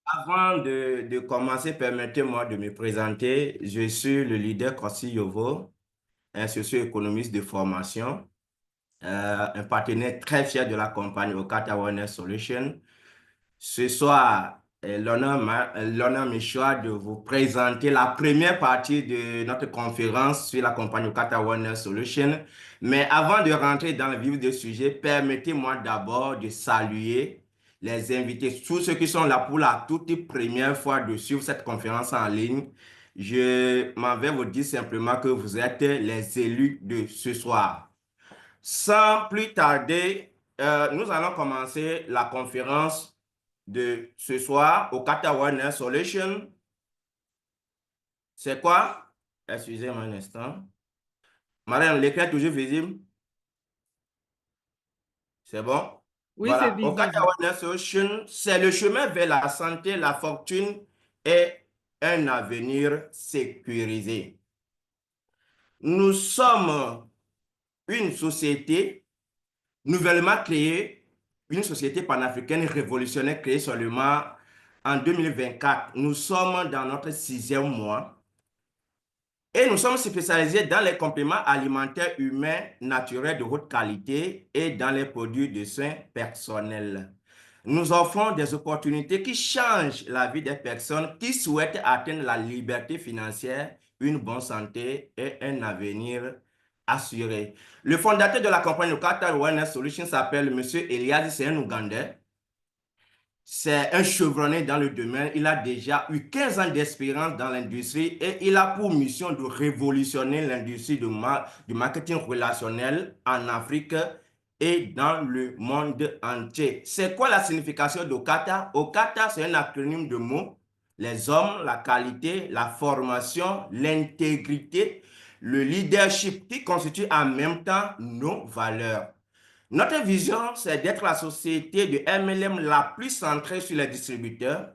Avant de commencer, permettez-moi de me présenter. Je suis le leader Kossi Yovo, un socio-économiste de formation, un partenaire très fier de la compagnie Okata Wellness Solutions. Ce soir, l'honneur me choix de vous présenter la première partie de notre conférence sur la compagnie Okata Wellness Solutions. Mais avant de rentrer dans le vif du sujet, permettez-moi d'abord de saluer les invités, tous ceux qui sont là pour la toute première fois de suivre cette conférence en ligne. Je m'en vais vous dire simplement que vous êtes les élus de ce soir. Sans plus tarder, nous allons commencer la conférence de ce soir au Kata Wellness Solution. C'est quoi? Excusez-moi un instant. Madame, l'écran est toujours visible? C'est bon? Oui, c'est Voilà. Au Kata visible. Wellness Solution, c'est le chemin vers la santé, la fortune et un avenir sécurisé. Nous sommes une société nouvellement créée, une société panafricaine révolutionnaire créée seulement en 2024. Nous sommes dans notre 6e mois et nous sommes spécialisés dans les compléments alimentaires humains naturels de haute qualité et dans les produits de soins personnels. Nous offrons des opportunités qui changent la vie des personnes qui souhaitent atteindre la liberté financière, une bonne santé et un avenir assuré. Le fondateur de la compagnie Okata Wellness Solutions s'appelle M. Elias, c'est un Ougandais. C'est un chevronné dans le domaine. Il a déjà eu 15 ans d'expérience dans l'industrie et il a pour mission de révolutionner l'industrie du marketing relationnel en Afrique et dans le monde entier. C'est quoi la signification d'Okata? Okata, c'est un acronyme de mots. Les hommes, la qualité, la formation, l'intégrité, le leadership qui constituent en même temps nos valeurs. Notre vision, c'est d'être la société de MLM la plus centrée sur les distributeurs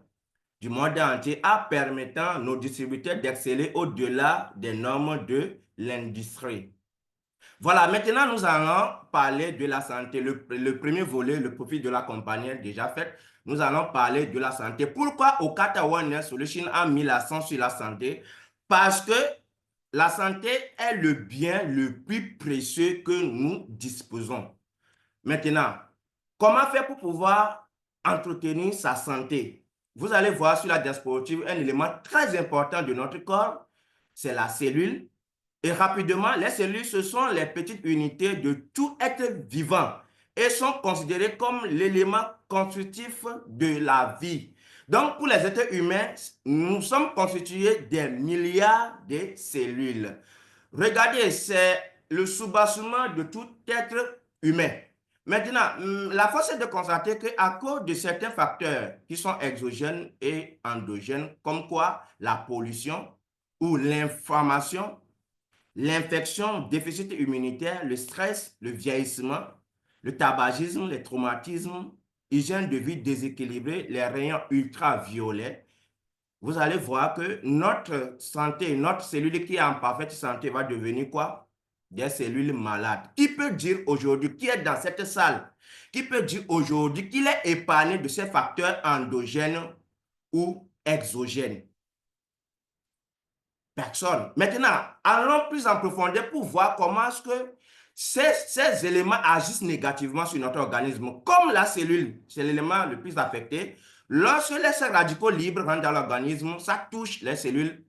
du monde entier, en permettant à nos distributeurs d'exceller au-delà des normes de l'industrie. Voilà, maintenant nous allons parler de la santé. Le premier volet, le profil de la compagnie est déjà fait. Nous allons parler de la santé. Pourquoi Okata Wellness Solutions a mis l'accent sur la santé? Parce que la santé est le bien le plus précieux que nous disposons. Maintenant, comment faire pour pouvoir entretenir sa santé? Vous allez voir sur la diapositive un élément très important de notre corps, c'est la cellule. Et rapidement, les cellules, ce sont les petites unités de tout être vivant et sont considérées comme l'élément constitutif de la vie. Donc, pour les êtres humains, nous sommes constitués des milliards de cellules. Regardez, c'est le soubassement de tout être humain. Maintenant, la force est de constater qu'à cause de certains facteurs qui sont exogènes et endogènes, comme quoi la pollution ou l'inflammation, l'infection, déficit immunitaire, le stress, le vieillissement, le tabagisme, les traumatismes, hygiène de vie déséquilibrée, les rayons ultraviolets, vous allez voir que notre santé, notre cellule qui est en parfaite santé va devenir quoi? Des cellules malades. Qui peut dire aujourd'hui, qui est dans cette salle, qui peut dire aujourd'hui qu'il est épargné de ces facteurs endogènes ou exogènes? Personne. Maintenant, allons plus en profondeur pour voir comment est-ce que ces éléments agissent négativement sur notre organisme. Comme la cellule, c'est l'élément le plus affecté, lorsque les radicaux libres rentrent dans l'organisme, ça touche les cellules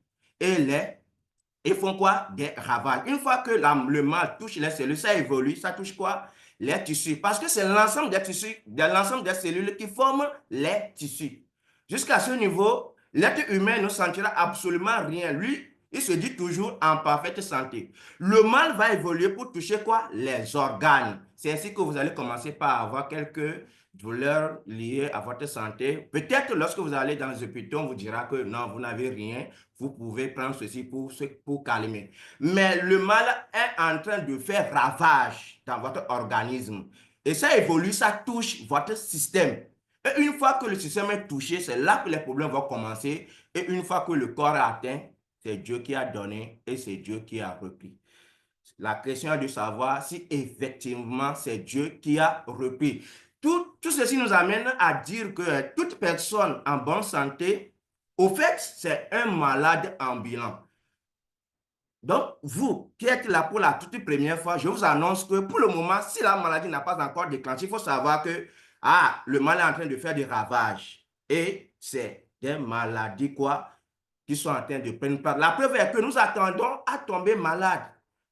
et font quoi? Des ravages. Une fois que le mal touche les cellules, ça évolue, ça touche quoi? Les tissus. Parce que c'est l'ensemble des tissus, l'ensemble des cellules qui forment les tissus. Jusqu'à ce niveau, l'être humain ne sentira absolument rien. Lui, il se dit toujours en parfaite santé. Le mal va évoluer pour toucher quoi? Les organes. C'est ainsi que vous allez commencer par avoir quelques douleurs liées à votre santé. Peut-être lorsque vous allez dans les hôpitaux, on vous dira que non, vous n'avez rien. Vous pouvez prendre ceci pour calmer. Mais le mal est en train de faire ravage dans votre organisme. Et ça évolue, ça touche votre système. Et une fois que le système est touché, c'est là que les problèmes vont commencer. Et une fois que le corps est atteint, c'est Dieu qui a donné et c'est Dieu qui a repris. La question est de savoir si effectivement c'est Dieu qui a repris. Tout Tout ceci nous amène à dire que toute personne en bonne santé, au fait, c'est un malade ambulant. Donc, vous qui êtes là pour la toute première fois, je vous annonce que pour le moment, si la maladie n'a pas encore déclenché, il faut savoir que le mal est en train de faire des ravages. Et c'est des maladies quoi, qui sont en train de prendre part. La preuve est que nous attendons à tomber malade,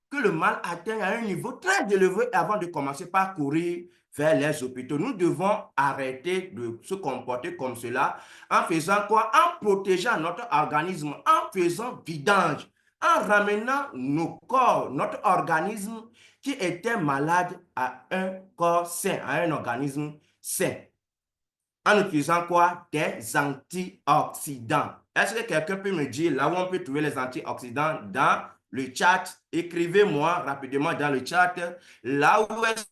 que le mal atteigne à un niveau très élevé avant de commencer par courir vers les hôpitaux. Nous devons arrêter de se comporter comme cela en faisant quoi? En protégeant notre organisme, en faisant vidange, en ramenant nos corps, notre organisme qui était malade à un corps sain, à un organisme sain. En utilisant quoi? Des antioxydants. Est-ce que quelqu'un peut me dire là où on peut trouver les antioxydants dans le chat? Écrivez-moi rapidement dans le chat là où est-ce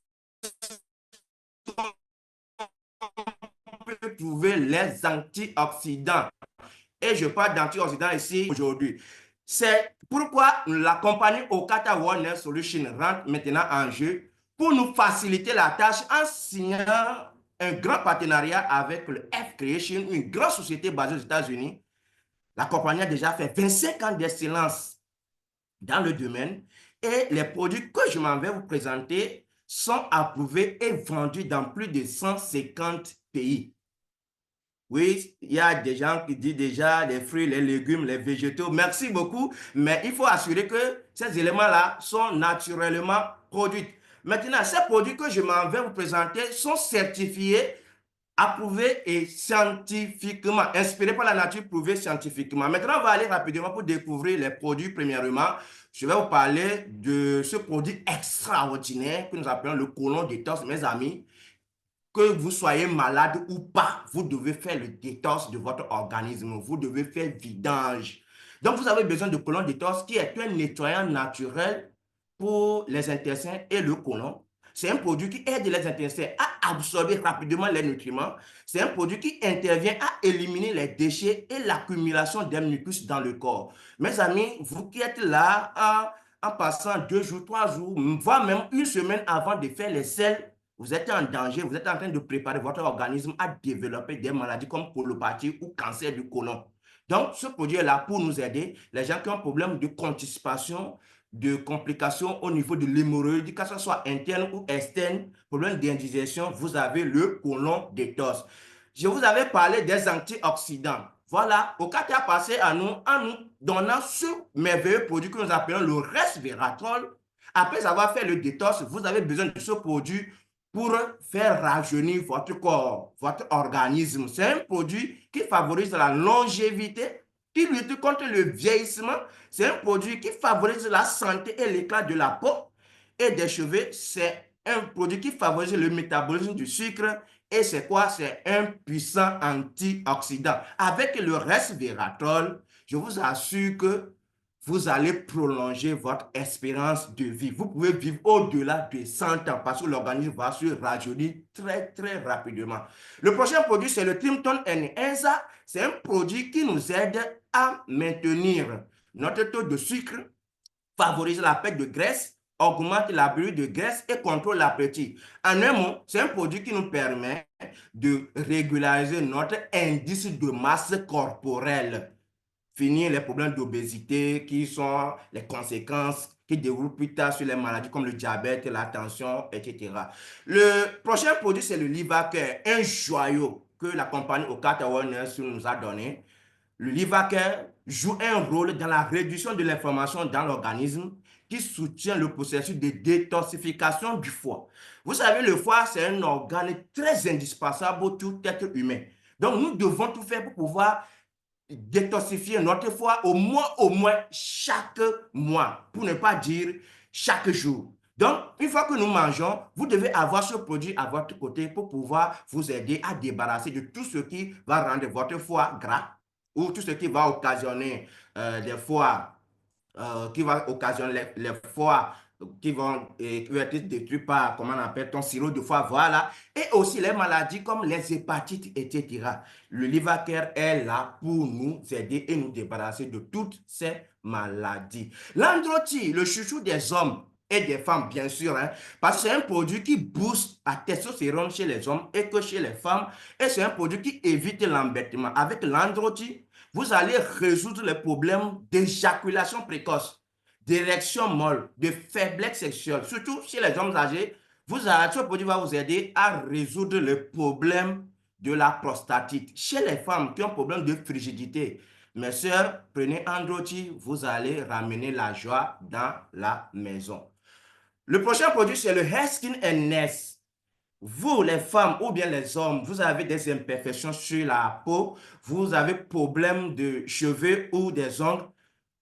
qu'on peut trouver les antioxydants. Et je parle d'antioxydants ici aujourd'hui. C'est pourquoi la compagnie Okata Wellness Solutions rentre maintenant en jeu pour nous faciliter la tâche en signant un grand partenariat avec le F-Creation, une grande société basée aux États-Unis. La compagnie a déjà fait 25 ans d'excellence dans le domaine et les produits que je m'en vais vous présenter sont approuvés et vendus dans plus de 150 pays. Oui, il y a des gens qui disent déjà les fruits, les légumes, les végétaux. Merci beaucoup, mais il faut assurer que ces éléments-là sont naturellement produits. Maintenant, ces produits que je m'en vais vous présenter sont certifiés, approuvés et scientifiquement, inspirés par la nature, prouvés scientifiquement. Maintenant, on va aller rapidement pour découvrir les produits. Premièrement, je vais vous parler de ce produit extraordinaire que nous appelons le côlon détox, mes amis. Que vous soyez malade ou pas, vous devez faire le détox de votre organisme. Vous devez faire vidange. Donc, vous avez besoin de côlon détox qui est un nettoyant naturel pour les intestins et le côlon. C'est un produit qui aide les intestins à absorber rapidement les nutriments. C'est un produit qui intervient à éliminer les déchets et l'accumulation des mucus dans le corps. Mes amis, vous qui êtes là en passant 2 jours, 3 jours, voire même une semaine avant de faire les selles, vous êtes en danger, vous êtes en train de préparer votre organisme à développer des maladies comme colopathie ou cancer du côlon. Donc, ce produit est là pour nous aider. Les gens qui ont un problème de constipation, de complications au niveau de l'hémorroïde, que ce soit interne ou externe, problème d'indigestion, vous avez le côlon détox. Je vous avais parlé des antioxydants. Voilà, Okata a passé à nous en nous donnant ce merveilleux produit que nous appelons le resveratrol. Après avoir fait le détox, vous avez besoin de ce produit pour faire rajeunir votre corps, votre organisme. C'est un produit qui favorise la longévité, qui lutte contre le vieillissement. C'est un produit qui favorise la santé et l'éclat de la peau et des cheveux. C'est un produit qui favorise le métabolisme du sucre. Et c'est quoi? C'est un puissant antioxydant. Avec le resveratrol, je vous assure que vous allez prolonger votre espérance de vie. Vous pouvez vivre au-delà de 100 ans parce que l'organisme va se rajeunir très, très rapidement. Le prochain produit, c'est le Trimton Enza. C'est un produit qui nous aide à maintenir notre taux de sucre, favorise la perte de graisse, augmente la brûlure de graisse et contrôle l'appétit. En un mot, c'est un produit qui nous permet de régulariser notre indice de masse corporelle. Finir les problèmes d'obésité qui sont les conséquences qui déroulent plus tard sur les maladies comme le diabète, la tension, etc. Le prochain produit, c'est le Livaker, un joyau que la compagnie Okata Wellness nous a donné. Le Livaker joue un rôle dans la réduction de l'inflammation dans l'organisme qui soutient le processus de détoxification du foie. Vous savez, le foie, c'est un organe très indispensable pour tout être humain. Donc, nous devons tout faire pour pouvoir détoxifier notre foie au moins chaque mois, pour ne pas dire chaque jour. Donc, une fois que nous mangeons, vous devez avoir ce produit à votre côté pour pouvoir vous aider à débarrasser de tout ce qui va rendre votre foie gras ou tout ce qui va occasionner des foies qui va occasionner les foies qui vont être détruits par, comment on appelle, ton sirop de foie, voilà. Et aussi les maladies comme les hépatites, etc. Le Livaker est là pour nous aider et nous débarrasser de toutes ces maladies. L'androthi, le chouchou des hommes, et des femmes, bien sûr, hein, parce que c'est un produit qui booste la testostérone chez les hommes et que chez les femmes, et c'est un produit qui évite l'embêtement. Avec l'androgyne, vous allez résoudre les problèmes d'éjaculation précoce, d'érection molle, de faiblesse sexuelle, surtout chez les hommes âgés. Ce produit va vous aider à résoudre le problème de la prostatite. Chez les femmes qui ont un problème de frigidité, mes sœurs, prenez Androgy, vous allez ramener la joie dans la maison. Le prochain produit, c'est le Hair Skin and Nails. Vous, les femmes ou bien les hommes, vous avez des imperfections sur la peau, vous avez problème de cheveux ou des ongles.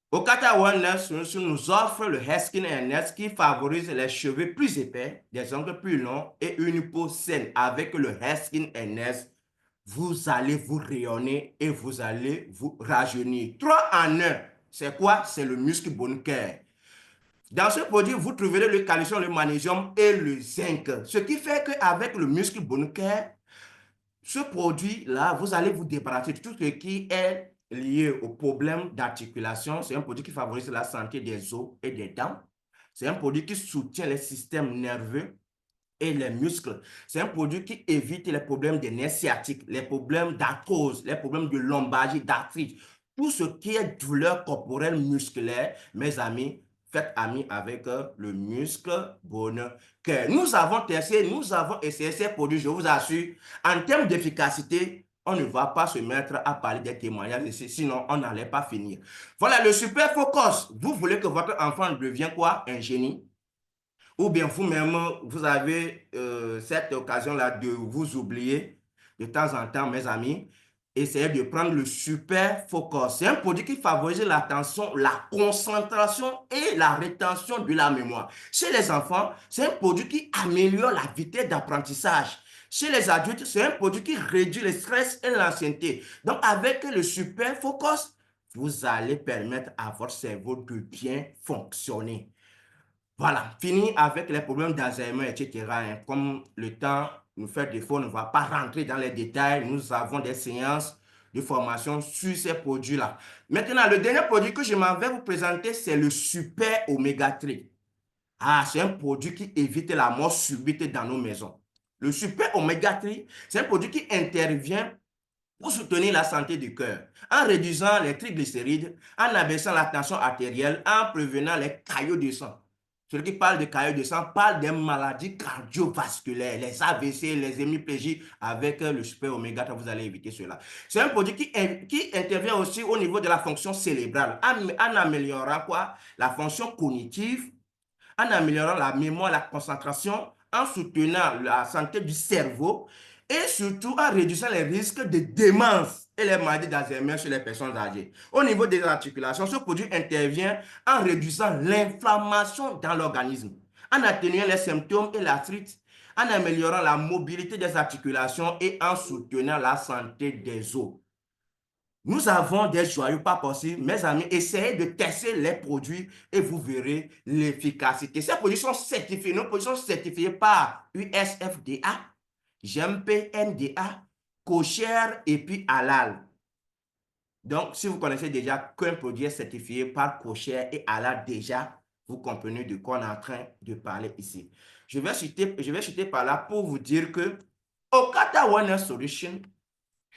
Okata Wellness nous offre le Hair Skin and Nails qui favorise les cheveux plus épais, des ongles plus longs et une peau saine. Avec le Hair Skin and Nails, vous allez vous rayonner et vous allez vous rajeunir. 3 en 1. C'est quoi? C'est le muscle bone care. Dans ce produit, vous trouverez le calcium, le magnésium et le zinc. Ce qui fait qu'avec le muscle bone care, ce produit-là, vous allez vous débarrasser de tout ce qui est lié au problème d'articulation. C'est un produit qui favorise la santé des os et des dents. C'est un produit qui soutient les systèmes nerveux et les muscles. C'est un produit qui évite les problèmes des nerfs sciatiques, les problèmes d'arthrose, les problèmes de lombalgie, d'arthrite. Tout ce qui est douleur corporelle musculaire, mes amis, faites ami avec le muscle bone care. Nous avons testé, nous avons essayé ces produits, je vous assure. En termes d'efficacité, on ne va pas se mettre à parler des témoignages ici, sinon on n'allait pas finir. Voilà, le super focus. Vous voulez que votre enfant devienne quoi? Un génie? Ou bien vous-même, vous avez cette occasion-là de vous oublier de temps en temps, mes amis. Essayez de prendre le super focus. C'est un produit qui favorise l'attention, la concentration et la rétention de la mémoire. Chez les enfants, c'est un produit qui améliore la vitesse d'apprentissage. Chez les adultes, c'est un produit qui réduit le stress et l'ancienneté. Donc, avec le super focus, vous allez permettre à votre cerveau de bien fonctionner. Voilà, fini avec les problèmes d'Alzheimer, etc. hein. Comme le temps nous fait défaut, on ne va pas rentrer dans les détails. Nous avons des séances de formation sur ces produits-là. Maintenant, le dernier produit que je m'en vais vous présenter, c'est le Super Oméga 3. Ah, c'est un produit qui évite la mort subite dans nos maisons. Le Super Oméga 3, c'est un produit qui intervient pour soutenir la santé du cœur, en réduisant les triglycérides, en abaissant la tension artérielle, en prévenant les caillots de sang. Celui qui parle de caillots de sang parle des maladies cardiovasculaires, les AVC, les hémiplégies. Avec le super oméga 3, vous allez éviter cela. C'est un produit qui intervient aussi au niveau de la fonction cérébrale, en améliorant quoi? La fonction cognitive, en améliorant la mémoire, la concentration, en soutenant la santé du cerveau et surtout en réduisant les risques de démence et les maladies d'Alzheimer chez les personnes âgées. Au niveau des articulations, ce produit intervient en réduisant l'inflammation dans l'organisme, en atténuant les symptômes et l'arthrite, en améliorant la mobilité des articulations et en soutenant la santé des os. Nous avons des joyaux pas possibles. Mes amis, essayez de tester les produits et vous verrez l'efficacité. Ces produits sont certifiés. Nos produits sont certifiés par USFDA, GMP-NDA, Kosher et puis Halal. Donc, si vous connaissez déjà qu'un produit est certifié par Kosher et Halal, déjà, vous comprenez de quoi on est en train de parler ici. Je vais chuter par là pour vous dire que Okata Wellness Solution,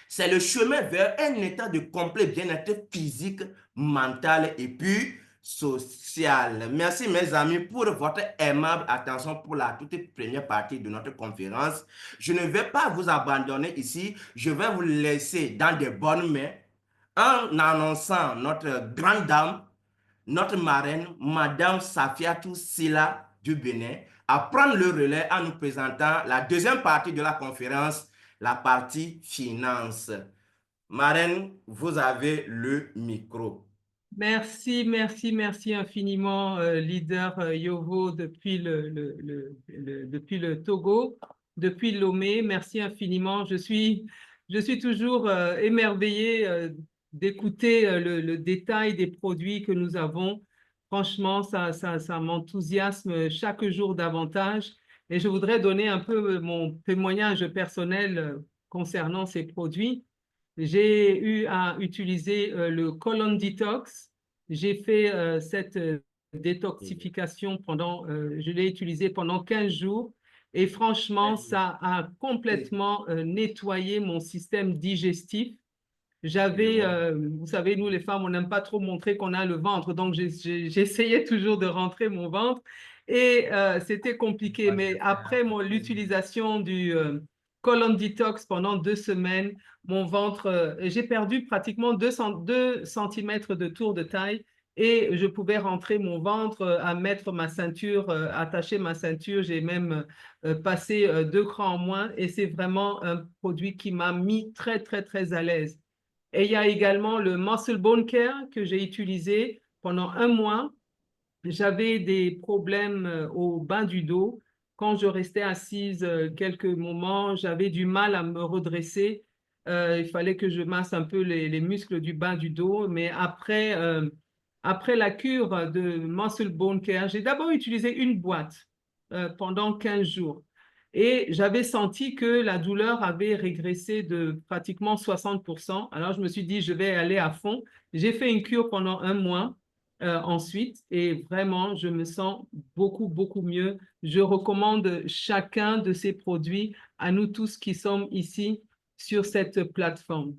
c'est le chemin vers un état de complet bien-être physique, mental et puis social. Merci mes amis pour votre aimable attention pour la toute première partie de notre conférence. Je ne vais pas vous abandonner ici. Je vais vous laisser dans de bonnes mains en annonçant notre grande dame, notre marraine, Madame Safiatou Sila du Bénin, à prendre le relais en nous présentant la deuxième partie de la conférence, la partie finance. Marraine, vous avez le micro. Merci, merci, merci infiniment, leader Yovo depuis depuis le Togo, depuis Lomé. Merci infiniment. Je suis toujours émerveillée d'écouter le détail des produits que nous avons. Franchement, ça m'enthousiasme chaque jour davantage. Et je voudrais donner un peu mon témoignage personnel concernant ces produits. J'ai eu à utiliser le Colon Detox. J'ai fait cette détoxification pendant, je l'ai utilisé pendant 15 jours et franchement, ça a complètement nettoyé mon système digestif. J'avais, vous savez, nous les femmes, on n'aime pas trop montrer qu'on a le ventre, donc j'essayais toujours de rentrer mon ventre et c'était compliqué. Mais après l'utilisation du Colon Detox pendant 2 semaines, mon ventre, j'ai perdu pratiquement 2 centimètres de tour de taille et je pouvais rentrer mon ventre, à mettre ma ceinture, attacher ma ceinture. J'ai même passé 2 crans en moins et c'est vraiment un produit qui m'a mis très, très, très à l'aise. Et il y a également le Muscle Bone Care que j'ai utilisé pendant 1 mois. J'avais des problèmes au bas du dos. Quand je restais assise quelques moments, j'avais du mal à me redresser. Il fallait que je masse un peu les muscles du bas du dos. Mais après la cure de Muscle Bone Care, j'ai d'abord utilisé une boîte pendant 15 jours. Et j'avais senti que la douleur avait régressé de pratiquement 60%. Alors, je me suis dit, je vais aller à fond. J'ai fait une cure pendant 1 mois ensuite et vraiment, je me sens beaucoup, beaucoup mieux. Je recommande chacun de ces produits à nous tous qui sommes ici sur cette plateforme.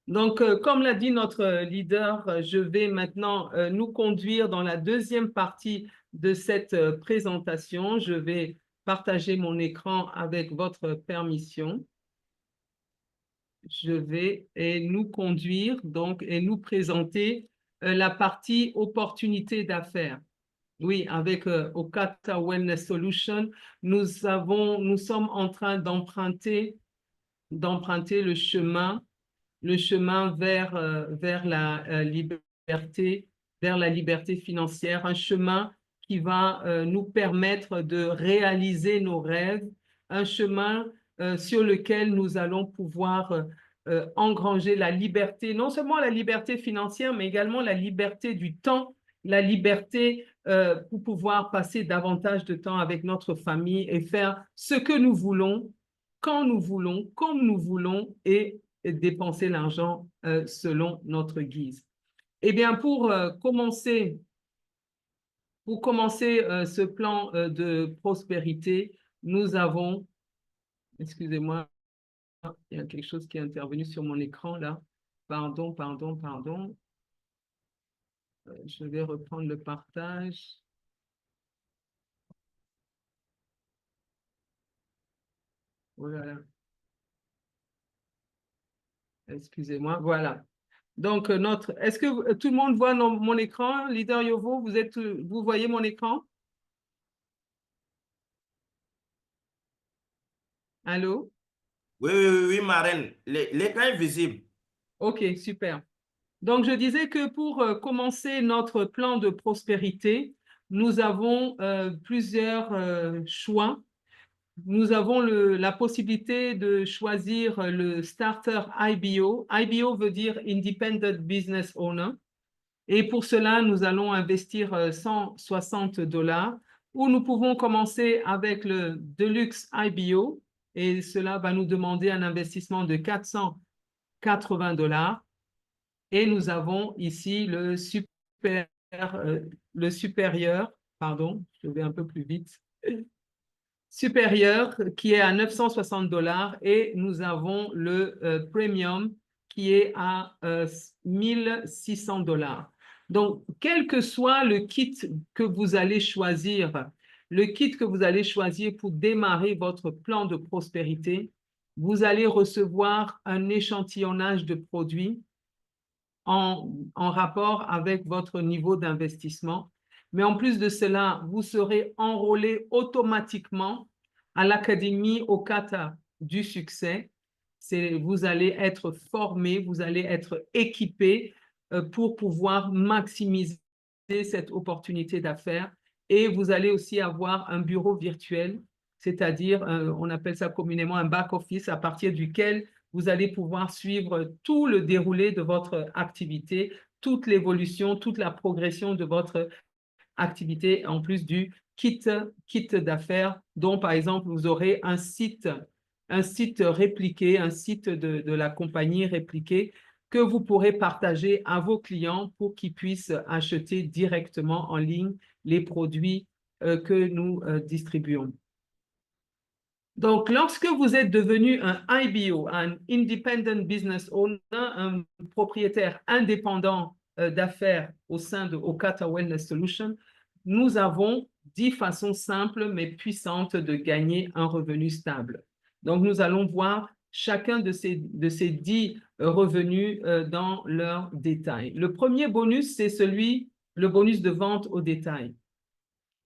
Donc, comme l'a dit notre leader, je vais maintenant nous conduire dans la deuxième partie de cette présentation. Je vais partager mon écran avec votre permission. Je vais nous conduire donc et nous présenter la partie opportunité d'affaires. Oui, avec Okata Wellness Solution, nous sommes en train d'emprunter le chemin vers la liberté, vers la liberté financière, un chemin qui va nous permettre de réaliser nos rêves, un chemin sur lequel nous allons pouvoir engranger la liberté, non seulement la liberté financière, mais également la liberté du temps, la liberté pour pouvoir passer davantage de temps avec notre famille et faire ce que nous voulons, quand nous voulons, comme nous voulons et dépenser l'argent selon notre guise. Eh bien, pour commencer ce plan de prospérité, nous avons, excusez-moi, il y a quelque chose qui est intervenu sur mon écran là. Pardon. Je vais reprendre le partage. Voilà. Excusez-moi, voilà. Donc, est-ce que tout le monde voit mon écran? Leader Yovo, vous voyez mon écran? Allô? Oui, marraine. L'écran est visible. OK, super. Donc, je disais que pour commencer notre plan de prospérité, nous avons plusieurs choix. Nous avons la possibilité de choisir le starter IBO. IBO veut dire Independent Business Owner. Et pour cela, nous allons investir $160. Ou nous pouvons commencer avec le Deluxe IBO. Et cela va nous demander un investissement de $480. Et nous avons ici le supérieur, pardon, je vais un peu plus vite, supérieur qui est à $960 et nous avons le premium qui est à $1,600. Donc, quel que soit le kit que vous allez choisir, pour démarrer votre plan de prospérité, vous allez recevoir un échantillonnage de produits en rapport avec votre niveau d'investissement. Mais en plus de cela, vous serez enrôlé automatiquement à l'Académie Okata du succès. Vous allez être formé, vous allez être équipé pour pouvoir maximiser cette opportunité d'affaires. Et vous allez aussi avoir un bureau virtuel, c'est-à-dire, on appelle ça communément un back-office à partir duquel vous allez pouvoir suivre tout le déroulé de votre activité, toute l'évolution, toute la progression de votre activité, en plus du kit d'affaires, dont par exemple, vous aurez un site répliqué, un site de la compagnie répliqué que vous pourrez partager à vos clients pour qu'ils puissent acheter directement en ligne les produits que nous distribuons. Donc, lorsque vous êtes devenu un IBO, un Independent Business Owner, un propriétaire indépendant d'affaires au sein de Okata Wellness Solutions, nous avons 10 façons simples mais puissantes de gagner un revenu stable. Donc, nous allons voir chacun de ces 10 revenus dans leurs détails. Le premier bonus, c'est le bonus de vente au détail.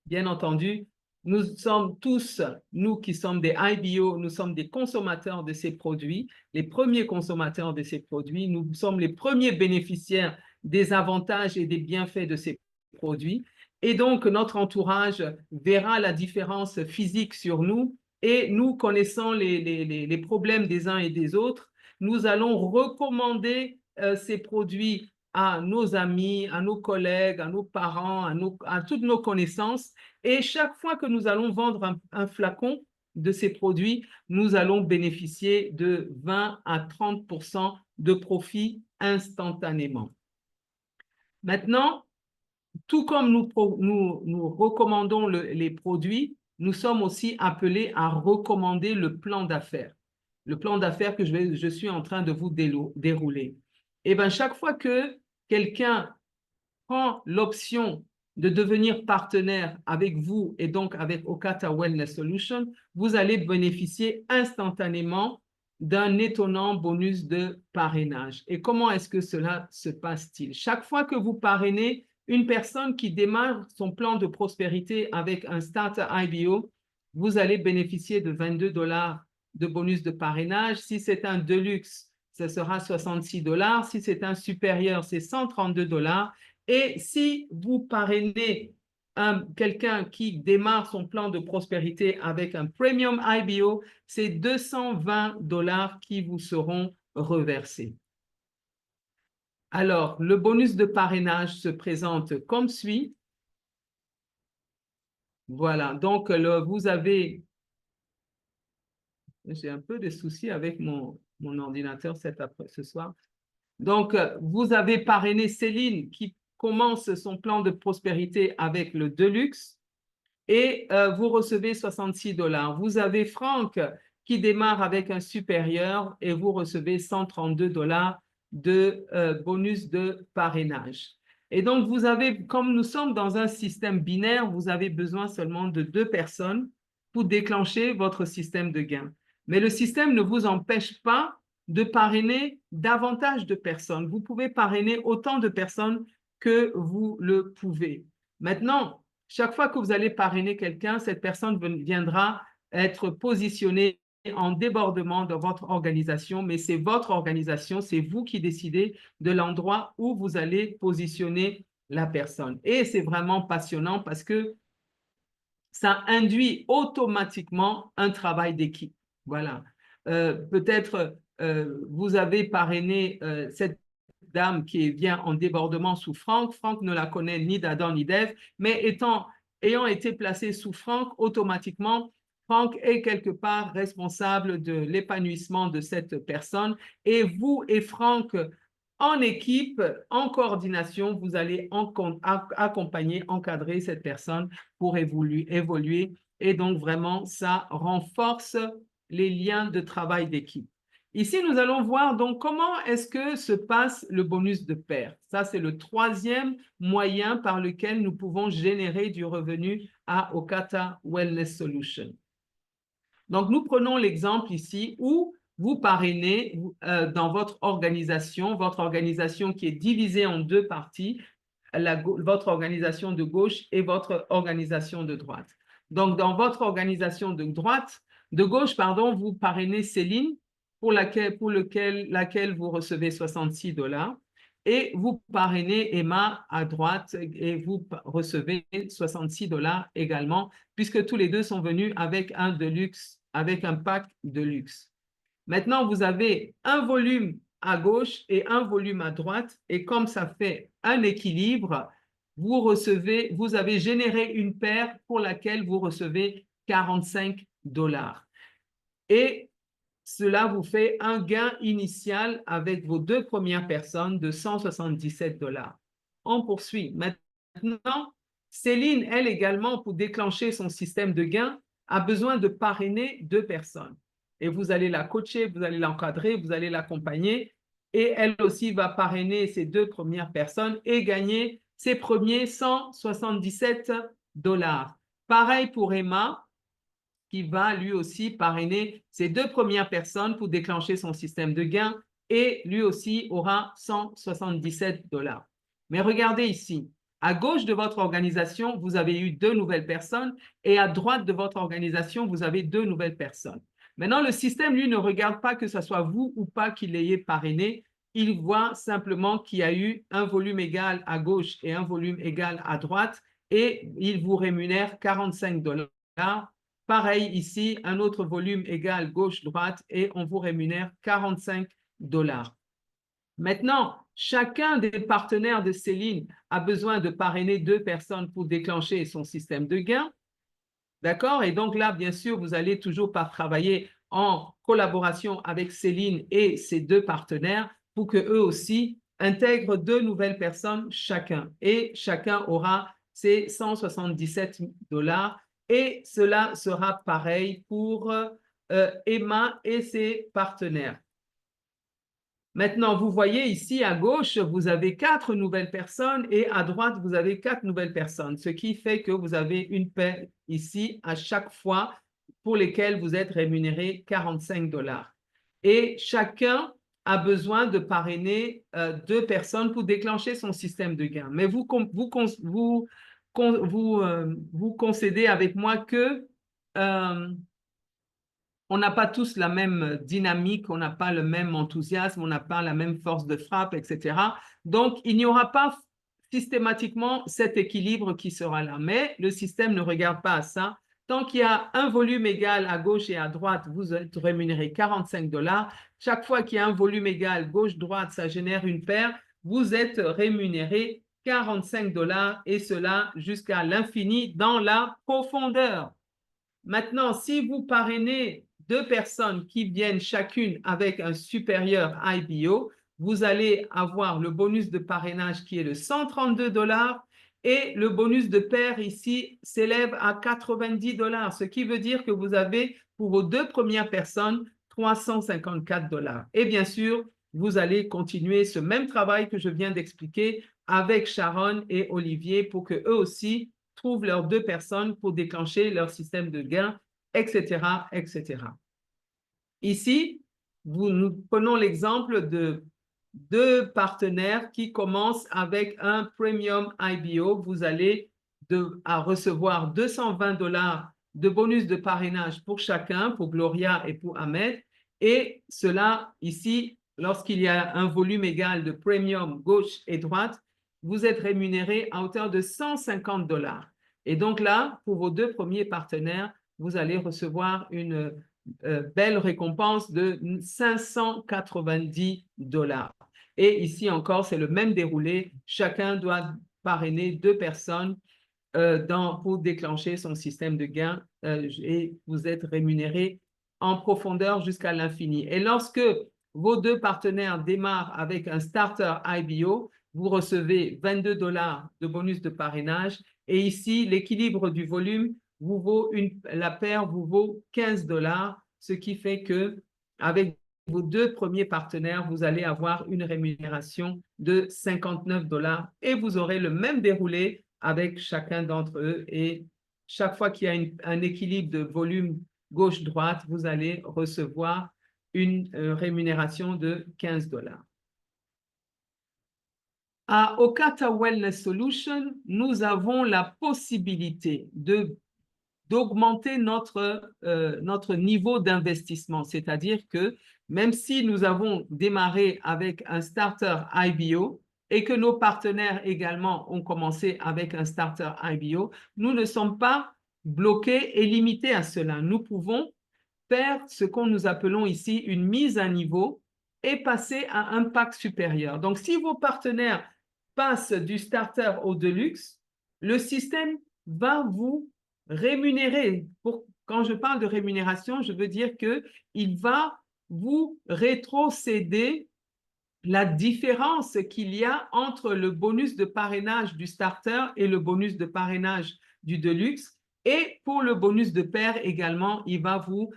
Bien entendu, nous sommes tous, nous qui sommes des IBO, nous sommes des consommateurs de ces produits, les premiers consommateurs de ces produits, nous sommes les premiers bénéficiaires des avantages et des bienfaits de ces produits. Et donc, notre entourage verra la différence physique sur nous et nous connaissant les problèmes des uns et des autres, nous allons recommander ces produits à nos amis, à nos collègues, à nos parents, à toutes nos connaissances. Et chaque fois que nous allons vendre un flacon de ces produits, nous allons bénéficier de 20 à 30% de profit instantanément. Maintenant, tout comme nous recommandons les produits, nous sommes aussi appelés à recommander le plan d'affaires. Le plan d'affaires que je suis en train de vous dérouler. Et bien, chaque fois que quelqu'un prend l'option de devenir partenaire avec vous et donc avec Okata Wellness Solutions, vous allez bénéficier instantanément d'un étonnant bonus de parrainage. Et comment est-ce que cela se passe-t-il? Chaque fois que vous parrainez une personne qui démarre son plan de prospérité avec un Starter IBO, vous allez bénéficier de 22 $ de bonus de parrainage. Si c'est un Deluxe, ce sera 66 $. Si c'est un supérieur, c'est 132 $. Et si vous parrainez quelqu'un qui démarre son plan de prospérité avec un Premium IBO, c'est 220 $ qui vous seront reversés. Alors, le bonus de parrainage se présente comme suit. Voilà, donc vous avez... J'ai un peu de soucis avec mon ordinateur ce soir. Donc, vous avez parrainé Céline qui commence son plan de prospérité avec le Deluxe et vous recevez 66 $. Vous avez Franck qui démarre avec un supérieur et vous recevez 132 $ de bonus de parrainage. Et donc, vous avez, comme nous sommes dans un système binaire, vous avez besoin seulement de 2 personnes pour déclencher votre système de gain. Mais le système ne vous empêche pas de parrainer davantage de personnes. Vous pouvez parrainer autant de personnes que vous le pouvez. Maintenant, chaque fois que vous allez parrainer quelqu'un, cette personne viendra être positionnée en débordement dans votre organisation, mais c'est votre organisation, c'est vous qui décidez de l'endroit où vous allez positionner la personne. Et c'est vraiment passionnant parce que ça induit automatiquement un travail d'équipe. Voilà. Peut-être vous avez parrainé cette dame qui vient en débordement sous Franck. Franck ne la connaît ni d'Adam ni d'Ève, mais ayant été placé sous Franck, automatiquement, Franck est quelque part responsable de l'épanouissement de cette personne. Et vous et Franck, en équipe, en coordination, vous allez accompagner, encadrer cette personne pour évoluer. Et donc, vraiment, ça renforce les liens de travail d'équipe. Ici, nous allons voir donc comment est-ce que se passe le bonus de pair. Ça, c'est le troisième moyen par lequel nous pouvons générer du revenu à Okata Wellness Solutions. Donc, nous prenons l'exemple ici où vous parrainez dans votre organisation qui est divisée en 2 parties, votre organisation de gauche et votre organisation de droite. Donc, dans votre organisation de gauche, vous parrainez Céline, pour laquelle vous recevez 66 $, et vous parrainez Emma à droite et vous recevez 66 $ également, puisque tous les deux sont venus avec un Deluxe, avec un pack de luxe. Maintenant, vous avez un volume à gauche et un volume à droite, et comme ça fait un équilibre, vous avez généré une paire pour laquelle vous recevez 45 $. Et cela vous fait un gain initial avec vos 2 premières personnes de 177 $. On poursuit. Maintenant, Céline, elle également, pour déclencher son système de gain, a besoin de parrainer 2 personnes. Et vous allez la coacher, vous allez l'encadrer, vous allez l'accompagner. Et elle aussi va parrainer ses 2 premières personnes et gagner ses premiers 177 $. Pareil pour Emma, qui va lui aussi parrainer ses 2 premières personnes pour déclencher son système de gain et lui aussi aura 177 $. Mais regardez ici, à gauche de votre organisation, vous avez eu 2 nouvelles personnes et à droite de votre organisation, vous avez 2 nouvelles personnes. Maintenant, le système, lui, ne regarde pas que ce soit vous ou pas qui l'ayez parrainé. Il voit simplement qu'il y a eu un volume égal à gauche et un volume égal à droite et il vous rémunère 45 $. Pareil ici, un autre volume égal gauche-droite et on vous rémunère 45 $. Maintenant, chacun des partenaires de Céline a besoin de parrainer 2 personnes pour déclencher son système de gain. D'accord? Et donc là, bien sûr, vous allez toujours travailler en collaboration avec Céline et ses 2 partenaires pour qu'eux aussi intègrent 2 nouvelles personnes chacun. Et chacun aura ses 177 $. Et cela sera pareil pour Emma et ses partenaires. Maintenant, vous voyez ici à gauche, vous avez 4 nouvelles personnes et à droite, vous avez 4 nouvelles personnes, ce qui fait que vous avez une paie ici à chaque fois pour lesquelles vous êtes rémunéré 45 $. Et chacun a besoin de parrainer 2 personnes pour déclencher son système de gain. Mais vous concédez avec moi que on n'a pas tous la même dynamique, on n'a pas le même enthousiasme, on n'a pas la même force de frappe, etc. Donc, il n'y aura pas systématiquement cet équilibre qui sera là. Mais le système ne regarde pas à ça. Tant qu'il y a un volume égal à gauche et à droite, vous êtes rémunéré 45 $. Chaque fois qu'il y a un volume égal gauche-droite, ça génère une paire, vous êtes rémunéré 45 $ et cela jusqu'à l'infini dans la profondeur. Maintenant, si vous parrainez 2 personnes qui viennent chacune avec un supérieur IBO, vous allez avoir le bonus de parrainage qui est de 132 $ et le bonus de paire ici s'élève à 90 $, ce qui veut dire que vous avez pour vos 2 premières personnes 354 $. Et bien sûr, vous allez continuer ce même travail que je viens d'expliquer avec Sharon et Olivier pour que eux aussi trouvent leurs 2 personnes pour déclencher leur système de gain, etc., etc. Ici, nous prenons l'exemple de 2 partenaires qui commencent avec un Premium IBO. Vous allez recevoir 220 $ de bonus de parrainage pour chacun, pour Gloria et pour Ahmed. Et cela, ici, lorsqu'il y a un volume égal de Premium gauche et droite, vous êtes rémunéré à hauteur de 150 $. Et donc là, pour vos 2 premiers partenaires, vous allez recevoir une belle récompense de 590 $. Et ici encore, c'est le même déroulé. Chacun doit parrainer 2 personnes pour déclencher son système de gain et vous êtes rémunéré en profondeur jusqu'à l'infini. Et lorsque vos 2 partenaires démarrent avec un starter IBO, vous recevez 22 $ de bonus de parrainage. Et ici, l'équilibre du volume la paire vous vaut 15 $, ce qui fait que avec vos 2 premiers partenaires, vous allez avoir une rémunération de 59 $ et vous aurez le même déroulé avec chacun d'entre eux. Et chaque fois qu'il y a un équilibre de volume gauche-droite, vous allez recevoir une rémunération de 15 $. À Okata Wellness Solution, nous avons la possibilité d'augmenter notre niveau d'investissement. C'est-à-dire que même si nous avons démarré avec un starter IBO et que nos partenaires également ont commencé avec un starter IBO, nous ne sommes pas bloqués et limités à cela. Nous pouvons faire ce qu'on nous appelons ici une mise à niveau et passer à un pack supérieur. Donc, si vos partenaires passent du starter au deluxe, le système va vous rémunérer. Quand je parle de rémunération, je veux dire qu'il va vous rétrocédez la différence qu'il y a entre le bonus de parrainage du starter et le bonus de parrainage du deluxe. Et pour le bonus de pair également, il va vous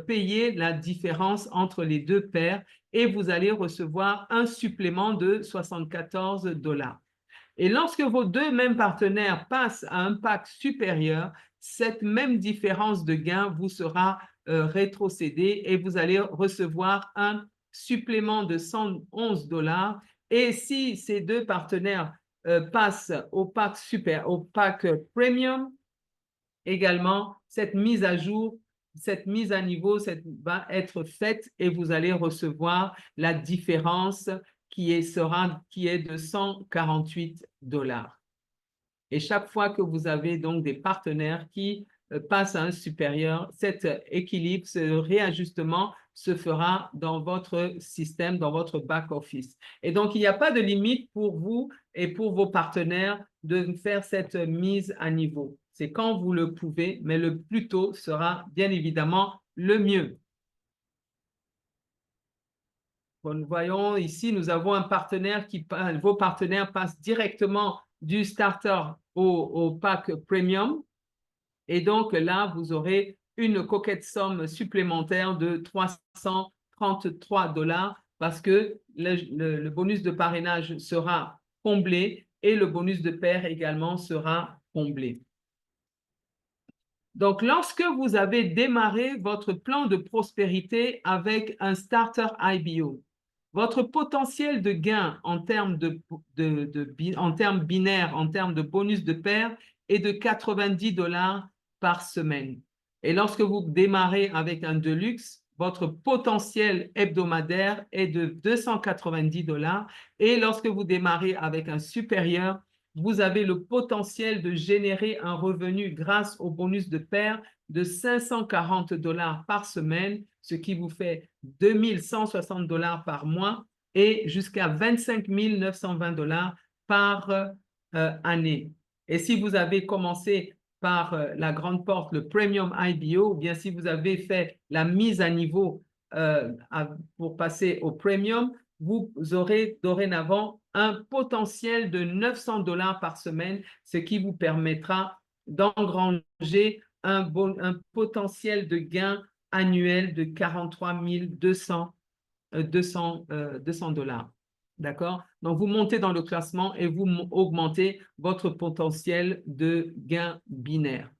payer la différence entre les deux paires et vous allez recevoir un supplément de 74 $. Et lorsque vos deux mêmes partenaires passent à un pack supérieur, cette même différence de gain vous sera rétrocédée et vous allez recevoir un supplément de 111 $. Et si ces deux partenaires passent au pack au pack premium, également, cette mise à jour, cette mise à niveau va être faite et vous allez recevoir la différence qui est de 148 $. Et chaque fois que vous avez donc des partenaires qui passent à un supérieur, cet équilibre, ce réajustement se fera dans votre système, dans votre back-office. Et donc, il n'y a pas de limite pour vous et pour vos partenaires de faire cette mise à niveau. C'est quand vous le pouvez, mais le plus tôt sera bien évidemment le mieux. Bon, voyons ici, nous avons un partenaire vos partenaires passent directement du starter au pack premium. Et donc là, vous aurez une coquette somme supplémentaire de 333 $ parce que le bonus de parrainage sera comblé et le bonus de pair également sera comblé. Donc, lorsque vous avez démarré votre plan de prospérité avec un starter IBO, votre potentiel de gain en termes binaires, en termes de bonus de pair, est de 90 $ par semaine. Et lorsque vous démarrez avec un deluxe, votre potentiel hebdomadaire est de 290 $. Et lorsque vous démarrez avec un supérieur, vous avez le potentiel de générer un revenu grâce au bonus de pair de 540 $ par semaine, ce qui vous fait 2160 $ par mois et jusqu'à 25 920 $ par année. Et si vous avez commencé par la grande porte, le Premium IBO, ou bien si vous avez fait la mise à niveau pour passer au Premium, vous aurez dorénavant un potentiel de 900 $ par semaine, ce qui vous permettra d'engranger un potentiel de gain annuel de 43 200 $. D'accord? Donc, vous montez dans le classement et vous augmentez votre potentiel de gain binaire.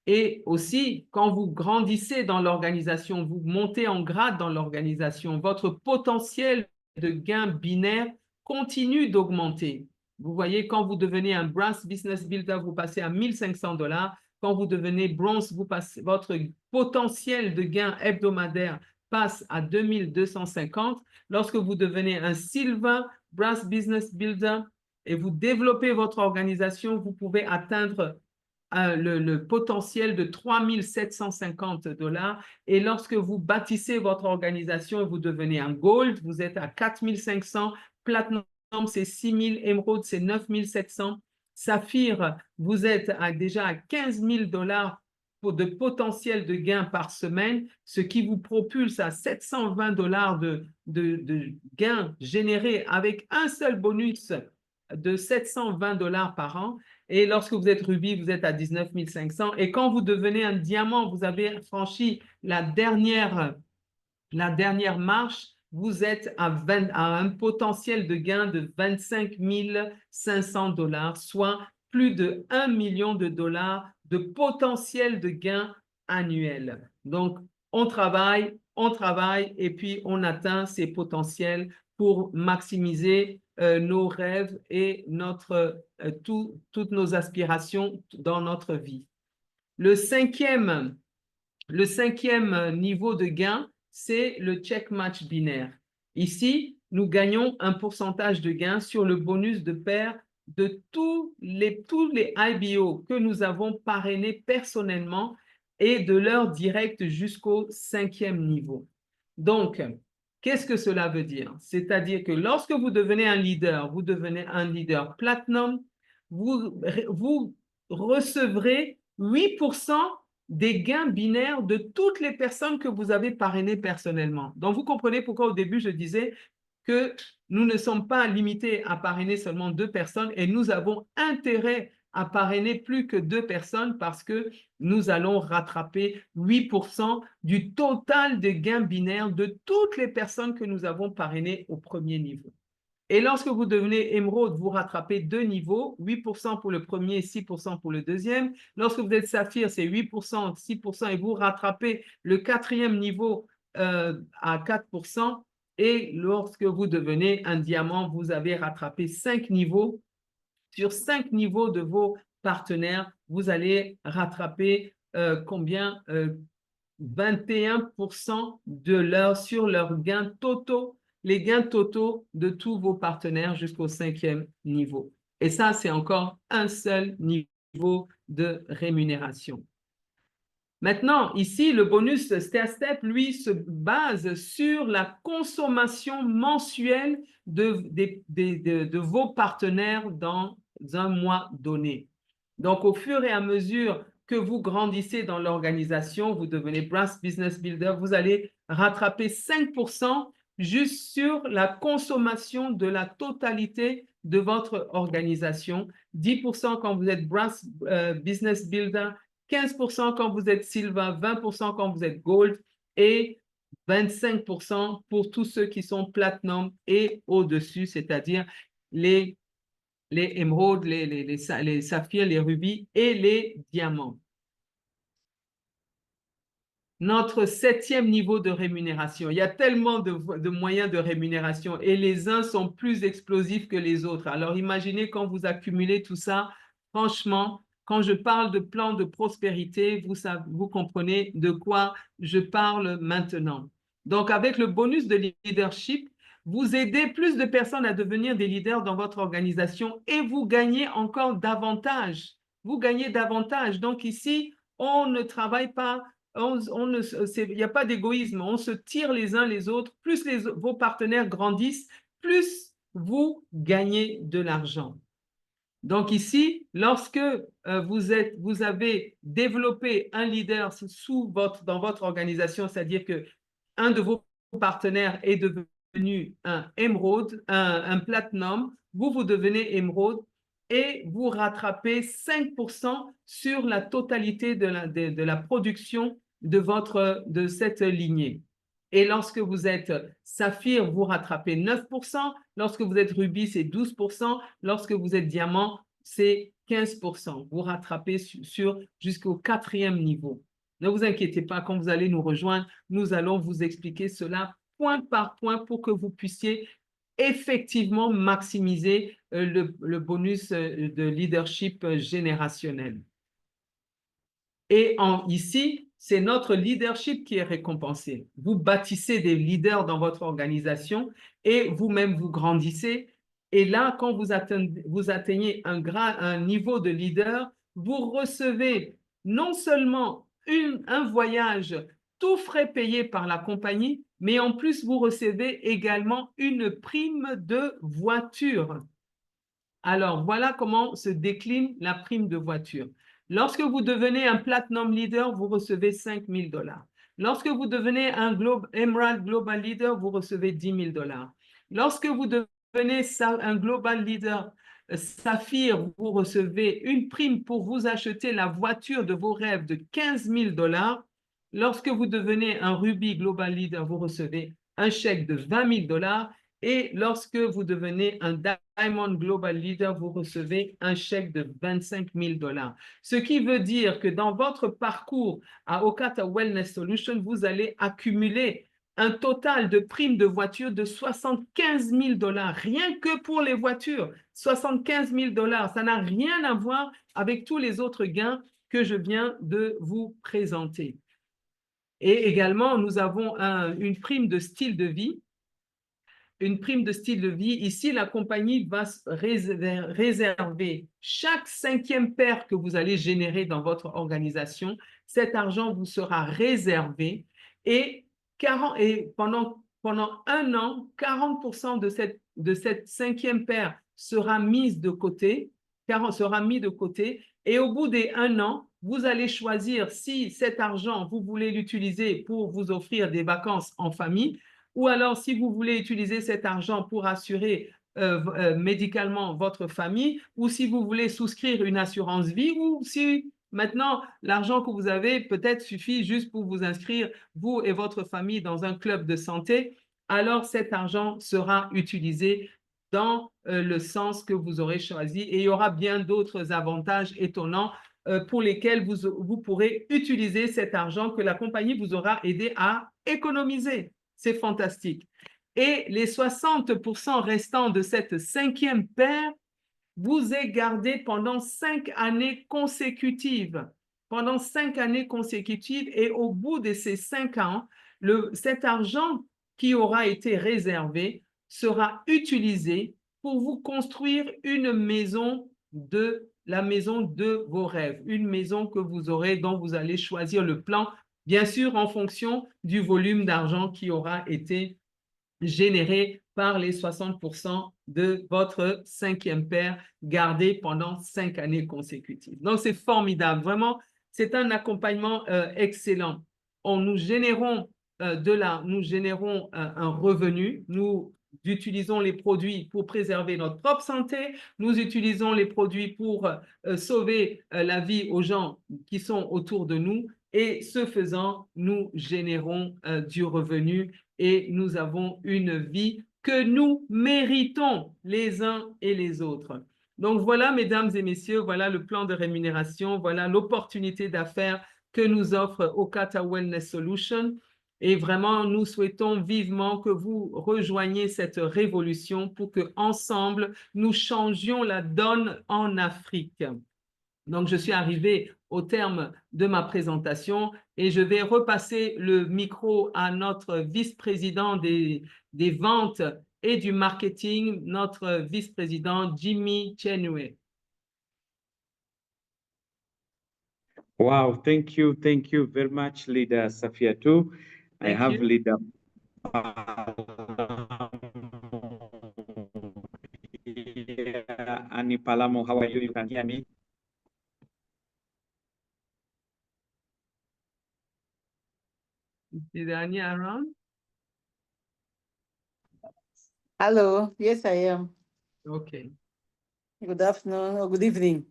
Et aussi, quand vous grandissez dans l'organisation, vous montez en grade dans l'organisation, votre potentiel de gain binaire continue d'augmenter. Vous voyez, quand vous devenez un Brass Business Builder, vous passez à 1500 $. Quand vous devenez Bronze, votre potentiel de gain hebdomadaire passe à 2250. Lorsque vous devenez un Silver Brass Business Builder et vous développez votre organisation, vous pouvez atteindre le potentiel de 3750 $. Et lorsque vous bâtissez votre organisation et vous devenez un Gold, vous êtes à 4500, Platinum, c'est 6000, Emerald, c'est 9700, Saphir, vous êtes déjà à 15 000 $ de potentiel de gain par semaine, ce qui vous propulse à 720 $ de gains générés avec un seul bonus de 720 $ par an. Et lorsque vous êtes Ruby, vous êtes à 19 500. Et quand vous devenez un diamant, vous avez franchi la dernière marche, vous êtes à un potentiel de gain de 25 500 $, soit plus de 1 million de dollars de potentiel de gain annuel. Donc, on travaille et puis on atteint ces potentiels pour maximiser nos rêves et toutes nos aspirations dans notre vie. Le cinquième niveau de gain, c'est le check match binaire. Ici, nous gagnons un pourcentage de gain sur le bonus de pair de tous les IBO que nous avons parrainés personnellement et de leur direct jusqu'au 5e niveau. Donc, qu'est-ce que cela veut dire? C'est-à-dire que lorsque vous devenez un leader platinum, vous recevrez 8% des gains binaires de toutes les personnes que vous avez parrainées personnellement. Donc, vous comprenez pourquoi au début, je disais que nous ne sommes pas limités à parrainer seulement 2 personnes et nous avons intérêt à parrainer plus que 2 personnes parce que nous allons rattraper 8% du total des gains binaires de toutes les personnes que nous avons parrainées au premier niveau. Et lorsque vous devenez émeraude, vous rattrapez 2 niveaux, 8% pour le premier, 6% pour le deuxième. Lorsque vous êtes saphir, c'est 8%, 6% et vous rattrapez le 4e niveau à 4%. Et lorsque vous devenez un diamant, vous avez rattrapé 5 niveaux. Sur 5 niveaux de vos partenaires, vous allez rattraper combien 21% sur leurs gains totaux, les gains totaux de tous vos partenaires jusqu'au 5e niveau. Et ça, c'est encore un seul niveau de rémunération. Maintenant, ici, le bonus Stair-Step, lui, se base sur la consommation mensuelle de vos partenaires dans un mois donné. Donc, au fur et à mesure que vous grandissez dans l'organisation, vous devenez Brass Business Builder, vous allez rattraper 5% juste sur la consommation de la totalité de votre organisation, 10% quand vous êtes Brass Business Builder, 15% quand vous êtes Silver, 20% quand vous êtes Gold et 25% pour tous ceux qui sont Platinum et au-dessus, c'est-à-dire les émeraudes, les saphirs, les rubis et les diamants. Notre 7e niveau de rémunération. Il y a tellement de moyens de rémunération et les uns sont plus explosifs que les autres. Alors imaginez quand vous accumulez tout ça, franchement, quand je parle de plan de prospérité, vous comprenez de quoi je parle maintenant. Donc avec le bonus de leadership, vous aidez plus de personnes à devenir des leaders dans votre organisation et vous gagnez encore davantage. Vous gagnez davantage. Donc ici, on ne travaille pas il n'y a pas d'égoïsme, on se tire les uns les autres, plus vos partenaires grandissent, plus vous gagnez de l'argent. Donc ici, lorsque vous avez développé un leader dans votre organisation, c'est-à-dire que un de vos partenaires est devenu un émeraude, un platinum, vous devenez émeraude, et vous rattrapez 5% sur la totalité de la production de cette lignée. Et lorsque vous êtes saphir, vous rattrapez 9%. Lorsque vous êtes rubis, c'est 12%. Lorsque vous êtes diamant, c'est 15%. Vous rattrapez jusqu'au 4e niveau. Ne vous inquiétez pas, quand vous allez nous rejoindre, nous allons vous expliquer cela point par point pour que vous puissiez effectivement maximiser le bonus de leadership générationnel. Et ici, c'est notre leadership qui est récompensé. Vous bâtissez des leaders dans votre organisation et vous-même vous grandissez. Et là, quand vous atteignez un niveau de leader, vous recevez non seulement un voyage tout frais payé par la compagnie, mais en plus, vous recevez également une prime de voiture. Alors, voilà comment se décline la prime de voiture. Lorsque vous devenez un Platinum Leader, vous recevez 5 000 $. Lorsque vous devenez un Emerald Global Leader, vous recevez 10 000 $. Lorsque vous devenez un Global Leader Saphir, vous recevez une prime pour vous acheter la voiture de vos rêves de 15 000 $. Lorsque vous devenez un Ruby Global Leader, vous recevez un chèque de 20 000 $. Et lorsque vous devenez un Diamond Global Leader, vous recevez un chèque de 25 000 $. Ce qui veut dire que dans votre parcours à Okata Wellness Solutions, vous allez accumuler un total de primes de voiture de 75 000 $, rien que pour les voitures. 75 000 $, ça n'a rien à voir avec tous les autres gains que je viens de vous présenter. Et également, nous avons une prime de style de vie. Une prime de style de vie. Ici, la compagnie va réserver chaque 5e paire que vous allez générer dans votre organisation. Cet argent vous sera réservé et pendant un an, 40% de cette 5e paire sera mise de côté, sera mis de côté. Et au bout d'un an, vous allez choisir si cet argent, vous voulez l'utiliser pour vous offrir des vacances en famille, ou alors si vous voulez utiliser cet argent pour assurer médicalement votre famille, ou si vous voulez souscrire une assurance vie, ou si maintenant l'argent que vous avez peut-être suffit juste pour vous inscrire, vous et votre famille, dans un club de santé, alors cet argent sera utilisé dans le sens que vous aurez choisi et il y aura bien d'autres avantages étonnants pour lesquels vous pourrez utiliser cet argent que la compagnie vous aura aidé à économiser. C'est fantastique. Et les 60% restants de cette 5e paire vous est gardé pendant 5 années consécutives. Pendant 5 années consécutives et au bout de ces 5 ans, cet argent qui aura été réservé sera utilisé pour vous construire une maison la maison de vos rêves, une maison que vous aurez, dont vous allez choisir le plan, bien sûr en fonction du volume d'argent qui aura été généré par les 60% de votre 5e paire gardé pendant 5 années consécutives. Donc, c'est formidable. Vraiment, c'est un accompagnement excellent. Nous générons un revenu. Nous utilisons les produits pour préserver notre propre santé. Nous utilisons les produits pour sauver la vie aux gens qui sont autour de nous. Et ce faisant, nous générons du revenu et nous avons une vie que nous méritons les uns et les autres. Donc voilà, mesdames et messieurs, voilà le plan de rémunération, voilà l'opportunité d'affaires que nous offre Okata Wellness Solution. Et vraiment, nous souhaitons vivement que vous rejoigniez cette révolution pour que ensemble nous changions la donne en Afrique. Donc, je suis arrivée au terme de ma présentation et je vais repasser le micro à notre vice-président des ventes et du marketing, notre vice-président Jimmy Chenue. Wow, thank you very much, Leader Safiatou. I have Leader Annie Palamo. How are you? You can hear me? Is Annie around? Hello, yes, I am. Okay. Good afternoon or good evening.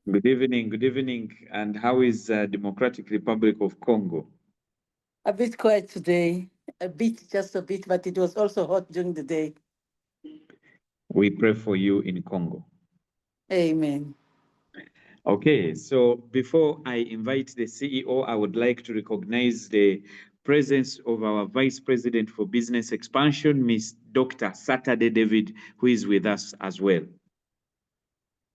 Good evening. And how is Democratic Republic of Congo? A bit quiet today, just a bit, but it was also hot during the day. We pray for you in Congo. Amen. Okay, so before I invite the CEO, I would like to recognize the presence of our Vice President for Business Expansion, Ms. Dr. Saturday David, who is with us as well.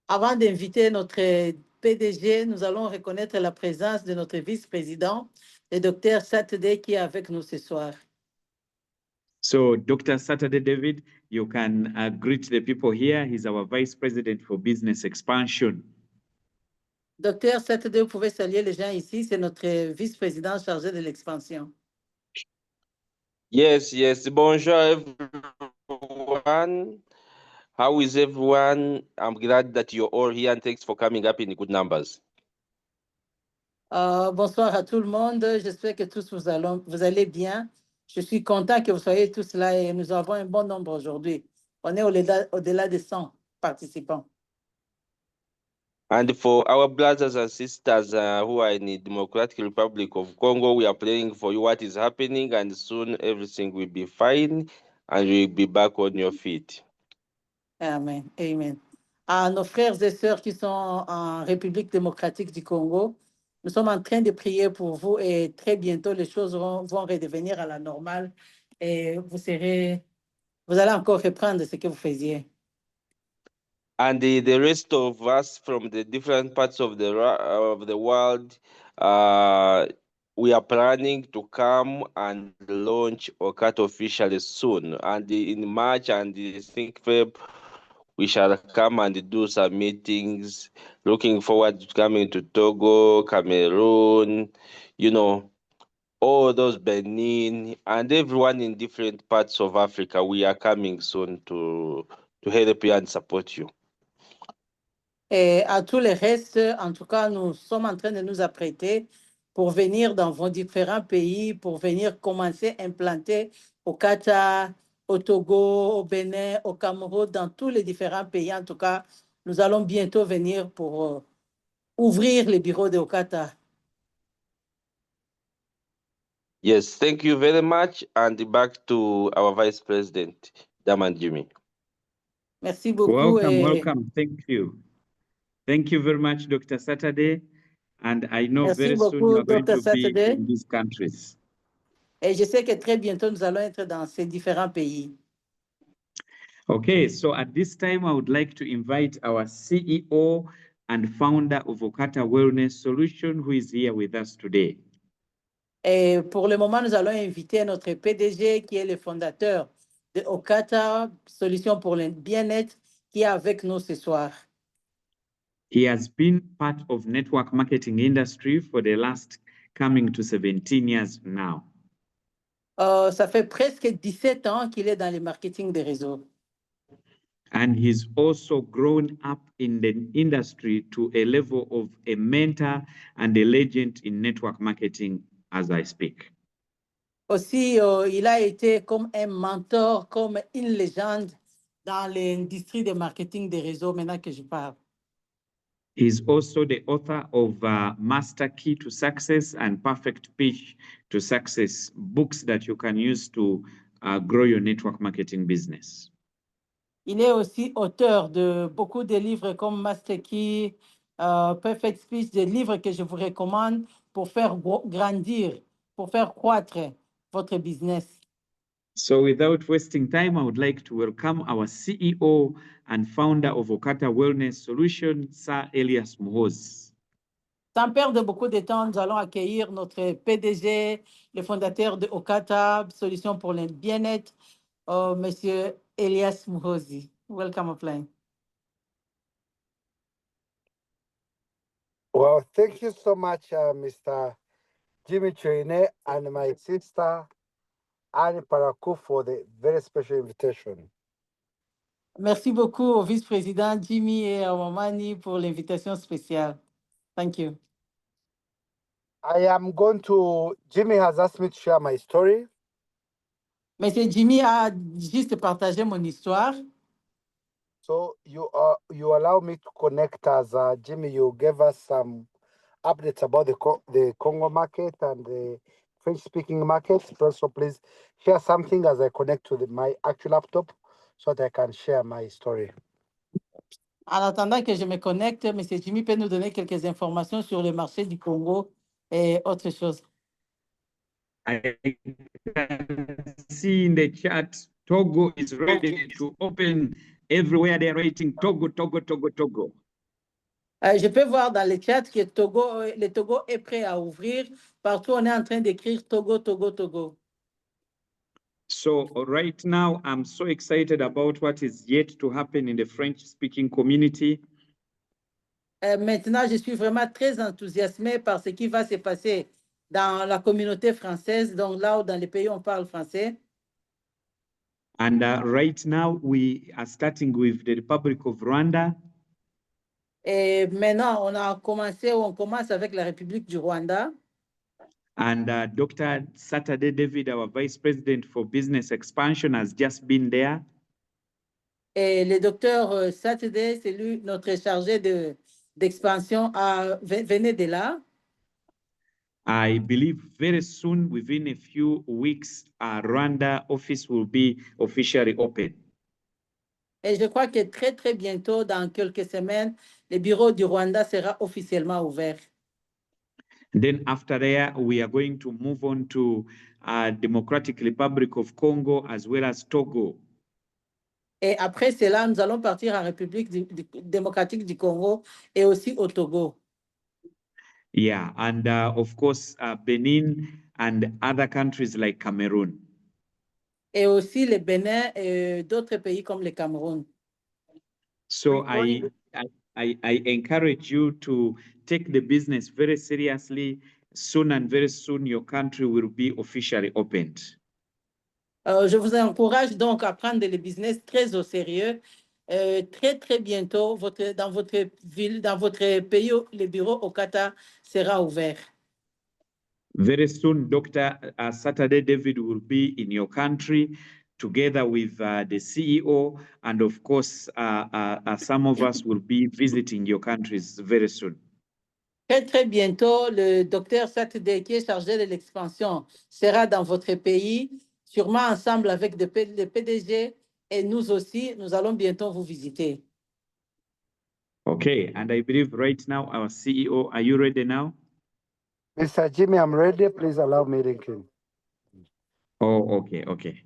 Avant d'inviter notre PDG, nous allons reconnaître la présence de notre vice-président, le Dr. Saturday, qui est avec nous ce soir. So, Dr. Saturday David, you can greet the people here. He's our Vice President for Business Expansion. Dr. Saturday, vous pouvez saluer les gens ici. C'est notre vice-président chargé de l'expansion. Yes. Bonjour, everyone. How is everyone? I'm glad that you're all here and thanks for coming up in good numbers. Bonsoir à tout le monde. J'espère que tous vous allez bien. Je suis content que vous soyez tous là et nous avons un bon nombre aujourd'hui. On est au-delà de 100 participants. And for our brothers and sisters who are in the Democratic Republic of Congo, we are praying for you what is happening, and soon everything will be fine and you'll be back on your feet. Amen. À nos frères et sœurs qui sont en République démocratique du Congo, nous sommes en train de prier pour vous et très bientôt les choses vont redevenir à la normale et vous allez encore reprendre ce que vous faisiez. And the rest of us from the different parts of the world, we are planning to come and launch Okata officially soon. And in March and I think Feb, we shall come and do some meetings. Looking forward to coming to Togo, Cameroon, all those Benin, and everyone in different parts of Africa. We are coming soon to help you and support you. Et à tous les restes, en tout cas, nous sommes en train de nous apprêter pour venir dans vos différents pays, pour venir commencer à implanter au Qatar, au Togo, au Bénin, au Cameroun, dans tous les différents pays. En tout cas, nous allons bientôt venir pour ouvrir les bureaux de Okata. Yes, thank you very much. And back to our Vice President, Daman Jimmy. Merci beaucoup. Welcome, welcome. Thank you. Thank you very much, Dr. Saturday. And I know Merci very soon beaucoup, you are going Dr. to be Saturday. in these countries. Et je sais que très bientôt, nous allons être dans ces différents pays. Okay, so at this time, I would like to invite our CEO and founder of Okata Wellness Solution, who is here with us today. Et pour le moment, nous allons inviter notre PDG, qui est le fondateur de Okata Solutions pour le bien-être, qui est avec nous ce soir. He has been part of network marketing industry for the last coming to 17 years now. Ça fait presque 17 ans qu'il est dans le marketing des réseaux. And he's also grown up in the industry to a level of a mentor and a legend in network marketing as I speak. Aussi, il a été comme un mentor, comme une légende dans l'industrie de marketing des réseaux, maintenant que je parle. He's also the author of Master Key to Success and Perfect Pitch to Success, books that you can use to grow your network marketing business. Il est aussi auteur de beaucoup de livres comme Master Key, Perfect Speech, des livres que je vous recommande pour faire grandir, pour faire croître votre business. So without wasting time, I would like to welcome our CEO and founder of Okata Wellness Solution, Sir Elias Muhoz. Sans perdre beaucoup de temps, nous allons accueillir notre PDG, le fondateur de Okata Solutions pour le bien-être, Monsieur Elias Muhozi. Welcome, Offline. Well, thank you so much, Mr. Jimmy Choine and my sister, Annie Parakou, for the very special invitation. Merci beaucoup au vice-président Jimmy et à Mamani pour l'invitation spéciale. Thank you. Jimmy has asked me to share my story. Monsieur Jimmy a juste partagé mon histoire. So you allow me to connect as Jimmy, you gave us some updates about the Congo market and the French-speaking market. So please share something as I connect to my actual laptop so that I can share my story. En attendant que je me connecte, Monsieur Jimmy peut nous donner quelques informations sur le marché du Congo et autre chose. I can see in the chat, Togo is ready to open everywhere. They're writing Togo, Togo, Togo, Togo. Je peux voir dans le chat que le Togo est prêt à ouvrir. Partout, on est en train d'écrire Togo, Togo, Togo. So right now, I'm so excited about what is yet to happen in the French-speaking community. Maintenant, je suis vraiment très enthousiasmé par ce qui va se passer dans la communauté française, donc là où dans les pays où on parle français. And right now, we are starting with the Republic of Rwanda. Et maintenant, on commence avec la République du Rwanda. And Dr. Saturday David, our Vice President for Business Expansion, has just been there. Et le docteur Saturday, c'est lui, notre chargé d'expansion, venait de là. I believe very soon, within a few weeks, our Rwanda office will be officially open. Et je crois que très, très bientôt, dans quelques semaines, le bureau du Rwanda sera officiellement ouvert. Then after there, we are going to move on to Democratic Republic of Congo as well as Togo. Et après cela, nous allons partir en République démocratique du Congo et aussi au Togo. Yeah, and of course, Benin and other countries like Cameroon. Et aussi le Bénin et d'autres pays comme le Cameroun. So I encourage you to take the business very seriously. Soon and very soon, your country will be officially opened. Je vous encourage donc à prendre le business très au sérieux Très bientôt, dans votre ville, dans votre pays, le bureau au Qatar sera ouvert. Very soon, Dr. Saturday David will be in your country together with the CEO, and of course, some of us will be visiting your countries very soon. Très bientôt, le docteur Saturday, qui est chargé de l'expansion, sera dans votre pays, sûrement ensemble avec le PDG, et nous aussi, nous allons bientôt vous visiter. Okay, and I believe right now our CEO, are you ready now? Mr. Jimmy, I'm ready. Please allow me, Lincoln. Oh, okay.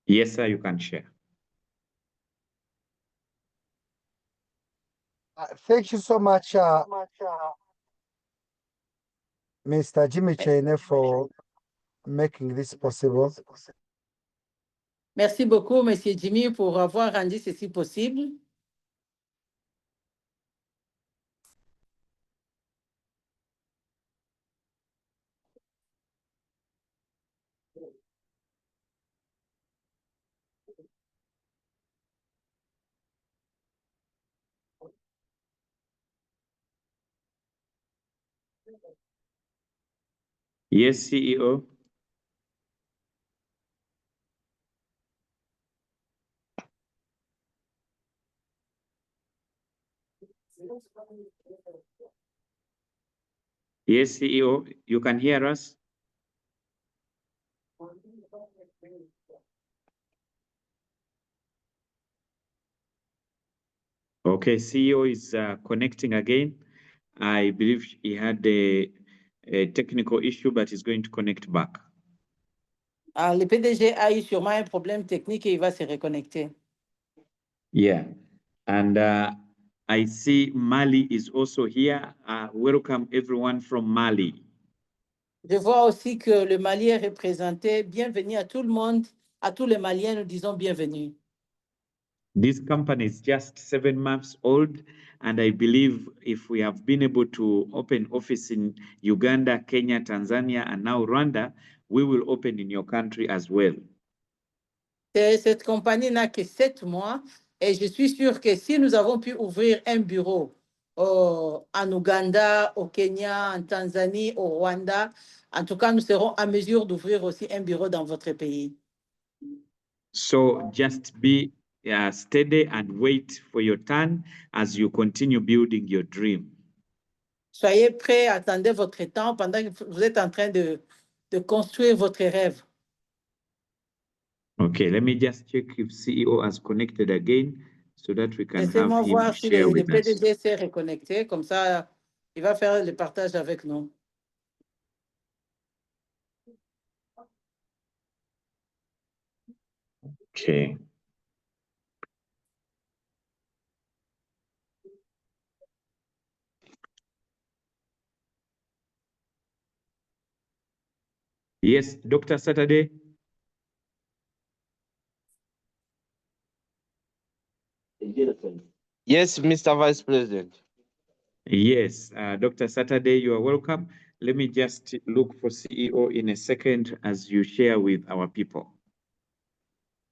Yes, sir, you can share. Thank you so much, Mr. Jimmy Chaine, for making this possible. Merci beaucoup, Monsieur Jimmy, pour avoir rendu ceci possible. Yes, CEO. Yes, CEO, you can hear us? Okay, CEO is connecting again. I believe he had a technical issue, but he's going to connect back. Le PDG a eu sûrement un problème technique et il va se reconnecter. Yeah, and I see Mali is also here. Welcome everyone from Mali. Je vois aussi que le Mali est représenté. Bienvenue à tout le monde, à tous les Maliens, nous disons bienvenue. This company is just 7 months old, and I believe if we have been able to open office in Uganda, Kenya, Tanzania, and now Rwanda, we will open in your country as well. Cette compagnie n'a que 7 mois et je suis sûr que si nous avons pu ouvrir un bureau en Ouganda, au Kenya, en Tanzanie, au Rwanda, en tout cas, nous serons en mesure d'ouvrir aussi un bureau dans votre pays. So just be steady and wait for your turn as you continue building your dream. Soyez prêts, attendez votre temps pendant que vous êtes en train de construire votre rêve. Okay, let me just check if CEO has connected again so that we can have Laissez-moi him voir si share le with us. PDG s'est reconnecté, comme ça, il va faire le partage avec nous. Okay. Yes, Dr. Saturday. Yes, Mr. Vice President. Yes, Dr. Saturday, you are welcome. Let me just look for CEO in a second as you share with our people.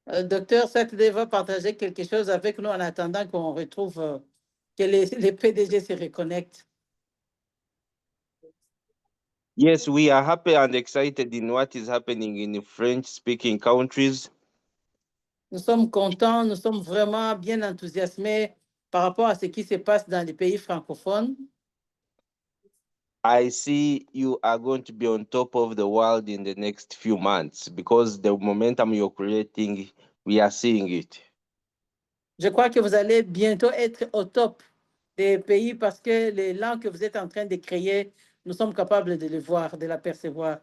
Docteur Saturday va partager quelque chose avec nous en attendant qu'on retrouve que les PDG se reconnectent. Yes, we are happy and excited in what is happening in the French-speaking countries. Nous sommes contents, nous sommes vraiment bien enthousiasmés par rapport à ce qui se passe dans les pays francophones. I see you are going to be on top of the world in the next few months because the momentum you're creating, we are seeing it. Je crois que vous allez bientôt être au top des pays parce que l'élan que vous êtes en train de créer, nous sommes capables de le voir, de l'apercevoir.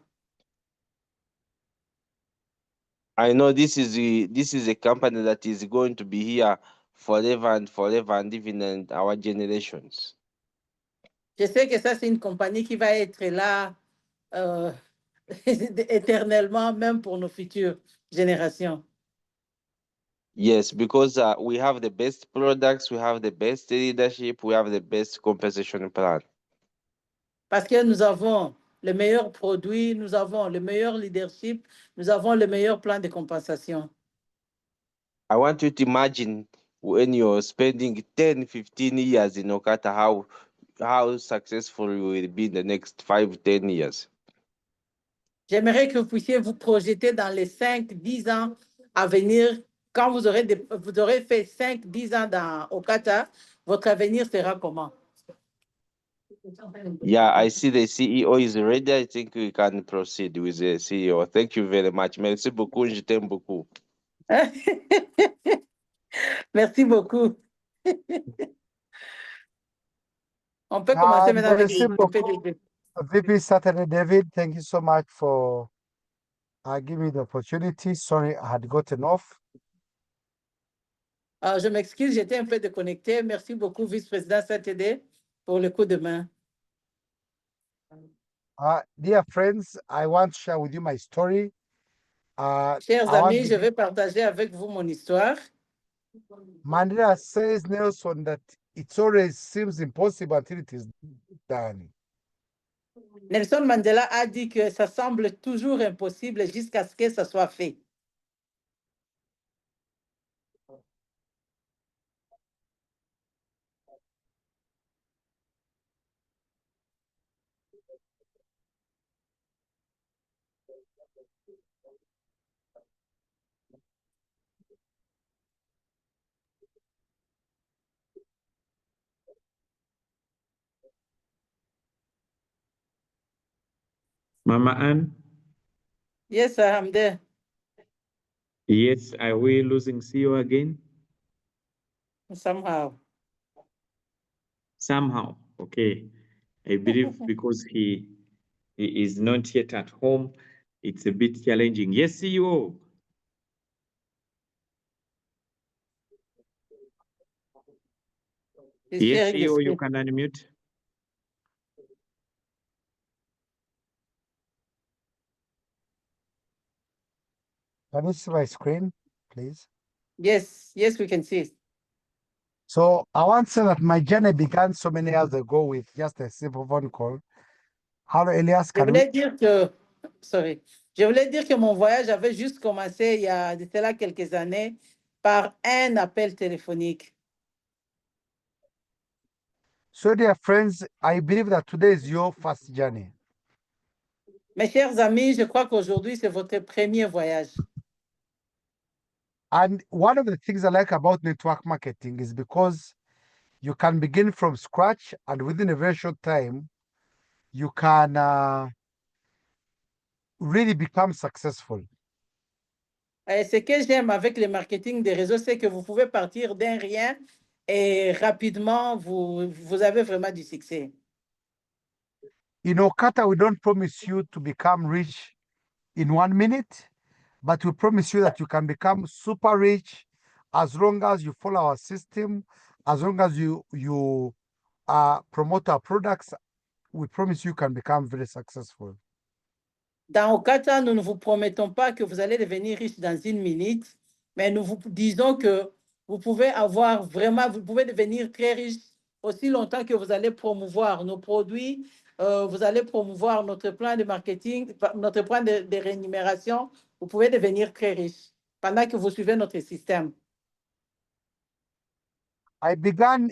I know this is a company that is going to be here forever and even in our generations. Je sais que ça, c'est une compagnie qui va être là éternellement, même pour nos futures générations. Yes, because we have the best products, we have the best leadership, we have the best compensation plan. Parce que nous avons le meilleur produit, nous avons le meilleur leadership, nous avons le meilleur plan de compensation. I want you to imagine when you're spending 10, 15 years in Okata, how successful you will be in the next 5, 10 years. J'aimerais que vous puissiez vous projeter dans les 5, 10 ans à venir. Quand vous aurez fait 5, 10 ans dans Okata, votre avenir sera comment? Yeah, I see the CEO is ready. I think we can proceed with the CEO. Thank you very much. Merci beaucoup. Je t'aime beaucoup. Merci beaucoup. On peut commencer maintenant avec Merci le beaucoup, PDG. VP Saturday David. Thank you so much for giving me the opportunity. Sorry, I had gotten off. Je m'excuse, j'étais un peu déconnecté. Merci beaucoup, vice-président Saturday, pour le coup de main. Dear friends, I want to share with you my story. Chers I want amis, to je vais partager avec vous mon histoire. Mandela says, Nelson, that it always seems impossible until it is done. Nelson Mandela a dit que ça semble toujours impossible jusqu'à ce que ça soit fait. Mama Ann? Yes, sir, I'm there. Yes, are we losing CEO again? Somehow. Somehow, okay. I believe because he is not yet at home, it's a bit challenging. Yes, CEO. Yes, CEO, you can unmute. Can you see my screen, please? Yes, yes, we can see it. So I want to say that my journey began so many years ago with just a simple phone call. Hello, Elias, Je voulais dire que, je voulais dire que mon voyage avait juste commencé il y a de cela quelques années par un appel téléphonique. So dear friends, I believe that today is your first journey. Mes chers amis, je crois qu'aujourd'hui, c'est votre premier voyage. And one of the things I like about network marketing is because you can begin from scratch and within a very short time, you can really become successful. Et ce que j'aime avec le marketing des réseaux, c'est que vous pouvez partir d'un rien et rapidement, vous avez vraiment du succès. In Okata, we don't promise you to become rich in 1 minute, but we promise you that you can become super rich as long as you follow our system, as long as you promote our products. We promise you can become very successful. Dans Okata, nous ne vous promettons pas que vous allez devenir riche dans 1 minute, mais nous vous disons que vous pouvez devenir très riche aussi longtemps que vous allez promouvoir nos produits, vous allez promouvoir notre plan de marketing, notre plan de rémunération. Vous pouvez devenir très riche pendant que vous suivez notre système. I began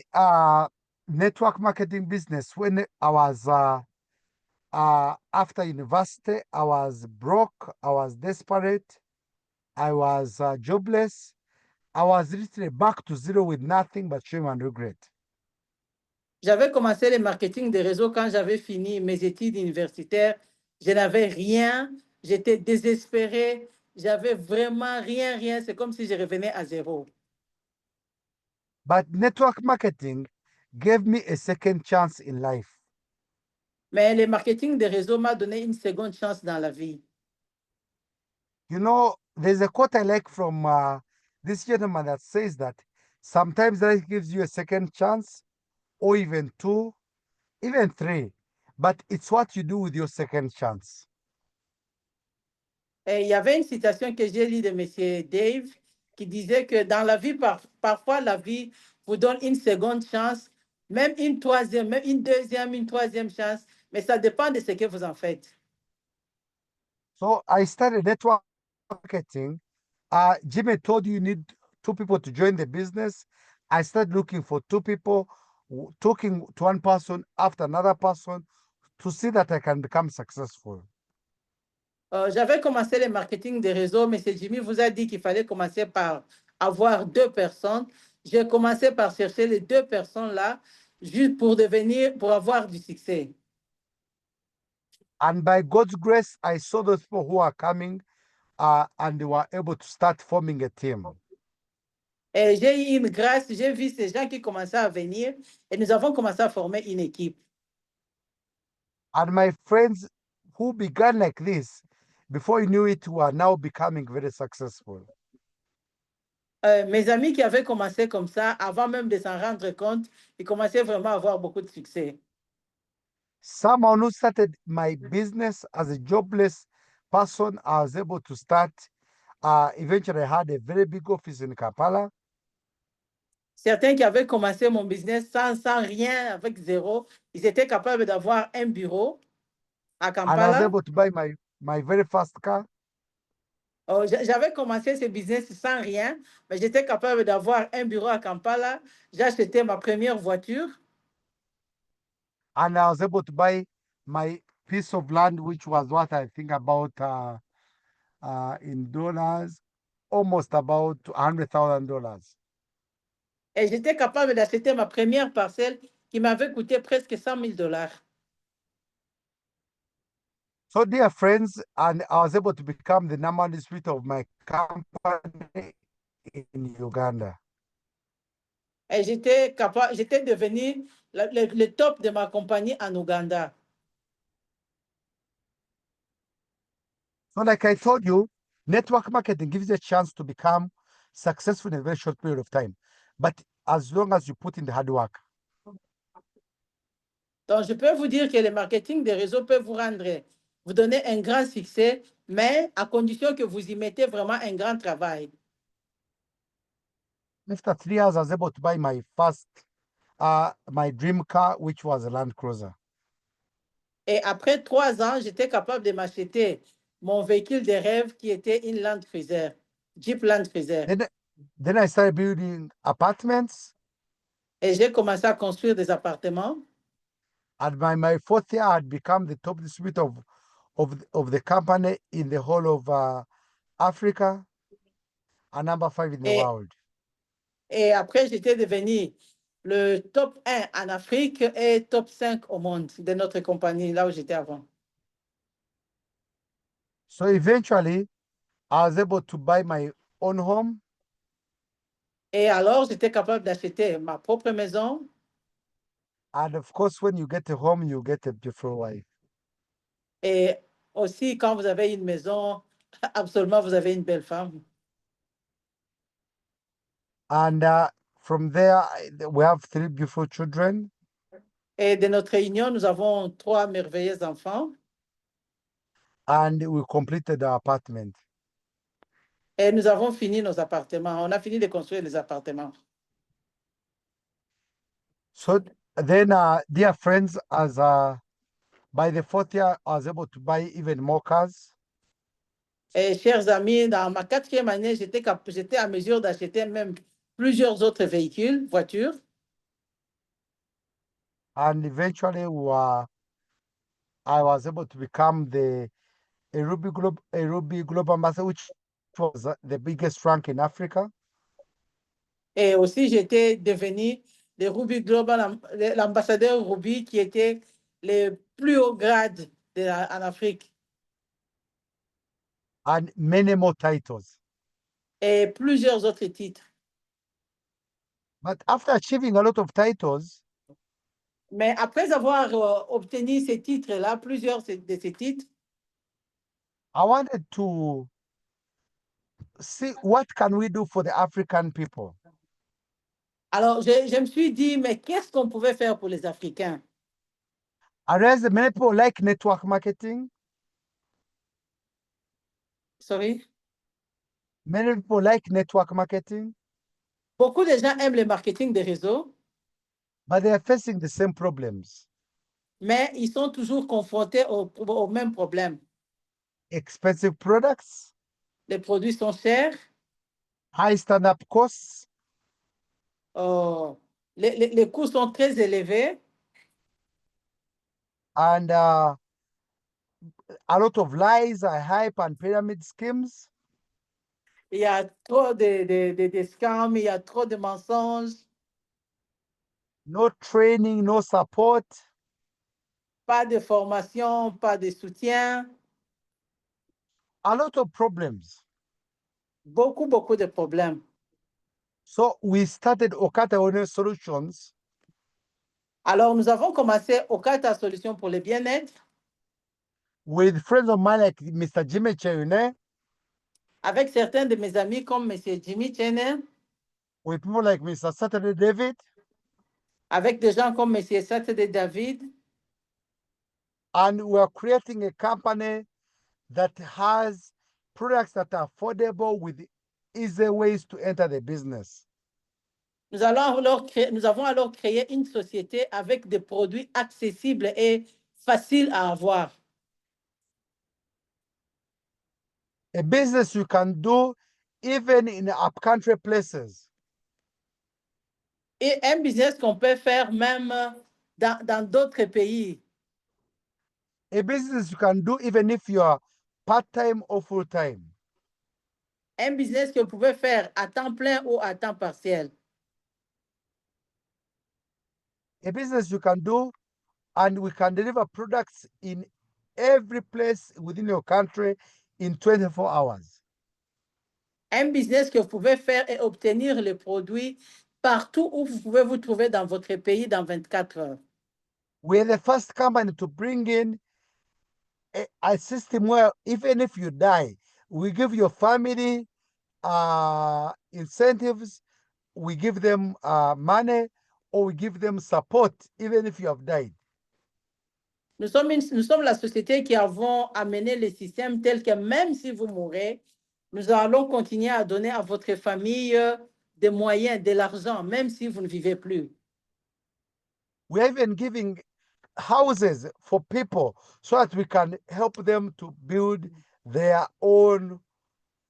network marketing business when I was after university. I was broke, I was desperate, I was jobless. I was literally back to zero with nothing but shame and regret. J'avais commencé le marketing des réseaux quand j'avais fini mes études universitaires. Je n'avais rien, j'étais désespéré, j'avais vraiment rien. C'est comme si je revenais à zéro. But network marketing gave me a second chance in life. Mais le marketing des réseaux m'a donné une seconde chance dans la vie. You know, there's a quote I like from this gentleman that says that sometimes life gives you a second chance, or even 2, even 3, but it's what you do with your second chance. Et il y avait une citation que j'ai lue de M. Dave qui disait que dans la vie, parfois la vie vous donne une seconde chance, même une troisième, même une deuxième, une troisième chance, mais ça dépend de ce que vous en faites. So I started network marketing. Jimmy told you need 2 people to join the business. I started looking for 2 people, talking to one person after another person to see that I can become successful. J'avais commencé le marketing des réseaux, mais c'est Jimmy vous a dit qu'il fallait commencer par avoir 2 personnes. J'ai commencé par chercher les 2 personnes-là, juste pour avoir du succès. And by God's grace, I saw those people who are coming and they were able to start forming a team. Et j'ai eu une grâce, j'ai vu ces gens qui commençaient à venir et nous avons commencé à former une équipe. And my friends who began like this, before you knew it, were now becoming very successful. Mes amis qui avaient commencé comme ça, avant même de s'en rendre compte, ils commençaient vraiment à avoir beaucoup de succès. Someone who started my business as a jobless person, I was able to start. Eventually, I had a very big office in Kampala. Certains qui avaient commencé mon business sans rien, avec zéro, ils étaient capables d'avoir un bureau à And I was Kampala. able to buy my very first car. J'avais commencé ce business sans rien, mais j'étais capable d'avoir un bureau à Kampala. J'ai acheté ma première voiture. And I was able to buy my piece of land, which was what I think about in dollars, almost about $100,000. Et j'étais capable d'acheter ma première parcelle qui m'avait coûté presque $100,000. So, dear friends, and I was able to become the number one distributor of my company in Uganda. Et j'étais devenu le top de ma compagnie en Ouganda. So, like I told you, network marketing gives you a chance to become successful in a very short period of time. But as long as you put in the hard work. Donc, je peux vous dire que le marketing des réseaux peut vous donner un grand succès, mais à condition que vous y mettez vraiment un grand travail. After 3 years, I was able to buy my first, my dream car, which was a Land Cruiser. Et après 3 ans, j'étais capable de m'acheter mon véhicule de rêve qui était une Land Cruiser, Jeep Land Cruiser. Then I started building apartments. Et j'ai commencé à construire des appartements. And by my 4th year, I had become the top distributor of the company in the whole of Africa, and number 5 in the world. Et après, j'étais devenu le top 1 en Afrique et top 5 au monde de notre compagnie, là où j'étais avant. So eventually, I was able to buy my own home. Et alors, j'étais capable d'acheter ma propre maison. And of course, when you get a home, you get a beautiful wife. Et aussi, quand vous avez une maison, absolument, vous avez une belle femme. And from there, we have 3 beautiful children. Et de notre réunion, nous avons 3 merveilleux enfants. And we completed our apartment. Et nous avons fini nos appartements. On a fini de construire les appartements. So then, dear friends, as by the 4th year, I was able to buy even more cars. Et chers amis, dans ma 4e année, j'étais à mesure d'acheter même plusieurs autres véhicules, voitures. And eventually, I was able to become a Ruby Global Ambassador, which was the biggest rank in Africa. Et aussi, j'étais devenu le Ruby Global, l'ambassadeur Ruby qui était le plus haut grade en Afrique. And many more titles. Et plusieurs autres titres. But after achieving a lot of titles, mais après avoir obtenu ces titres-là, plusieurs de ces titres, I wanted to see what can we do for the African people. Alors, je me suis dit, mais qu'est-ce qu'on pouvait faire pour les Africains? I realized that many people like network marketing. Sorry? Many people like network marketing. Beaucoup de gens aiment le marketing des réseaux. But they are facing the same problems. mais ils sont toujours confrontés au même problème. expensive products, Les produits sont chers, high stand-up costs, les coûts sont très élevés and a lot of lies, hype, and pyramid schemes. il y a trop de scams, il y a trop de mensonges, No training, no support. pas de formation, pas de soutien, A lot of problems. beaucoup de problèmes. So we started Okata One Solutions Alors, nous avons commencé Okata Solutions pour le bien-être with friends of mine like Mr. Jimmy Cheune, avec certains de mes amis comme M. Jimmy Chene, with people like Mr. Saturday David, avec des gens comme M. Saturday David. and we are creating a company that has products that are affordable with easy ways to enter the business. Nous avons alors créé une société avec des produits accessibles et faciles à avoir. A business you can do even in upcountry places. Et un business qu'on peut faire même dans d'autres pays. A business you can do even if you are part-time or full-time. Un business que vous pouvez faire à temps plein ou à temps partiel. A business you can do, and we can deliver products in every place within your country in 24 hours. Un business que vous pouvez faire et obtenir les produits partout où vous pouvez vous trouver dans votre pays dans 24 heures. We're the first company to bring in a system where even if you die, we give your family incentives, we give them money, or we give them support even if you have died. Nous sommes la société qui avons amené le système tel que même si vous mourrez, nous allons continuer à donner à votre famille des moyens, de l'argent, même si vous ne vivez plus. We're even giving houses for people so that we can help them to build their own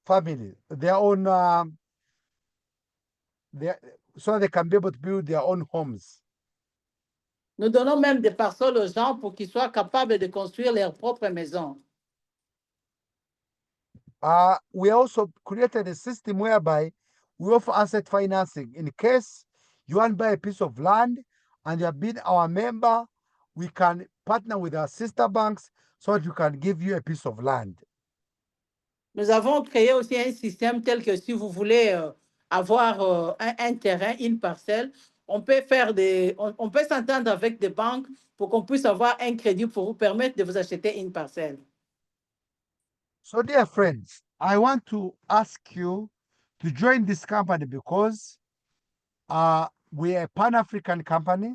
family, so they can be able to build their own homes. Nous donnons même des parcelles aux gens pour qu'ils soient capables de construire leur propre maison. We also created a system whereby we offer asset financing. In case you want to buy a piece of land and you have been our member, we can partner with our sister banks so that we can give you a piece of land. Nous avons créé aussi un système tel que si vous voulez avoir un terrain, une parcelle, on peut s'entendre avec des banques pour qu'on puisse avoir un crédit pour vous permettre de vous acheter une parcelle. So, dear friends, I want to ask you to join this company because we are a Pan-African company.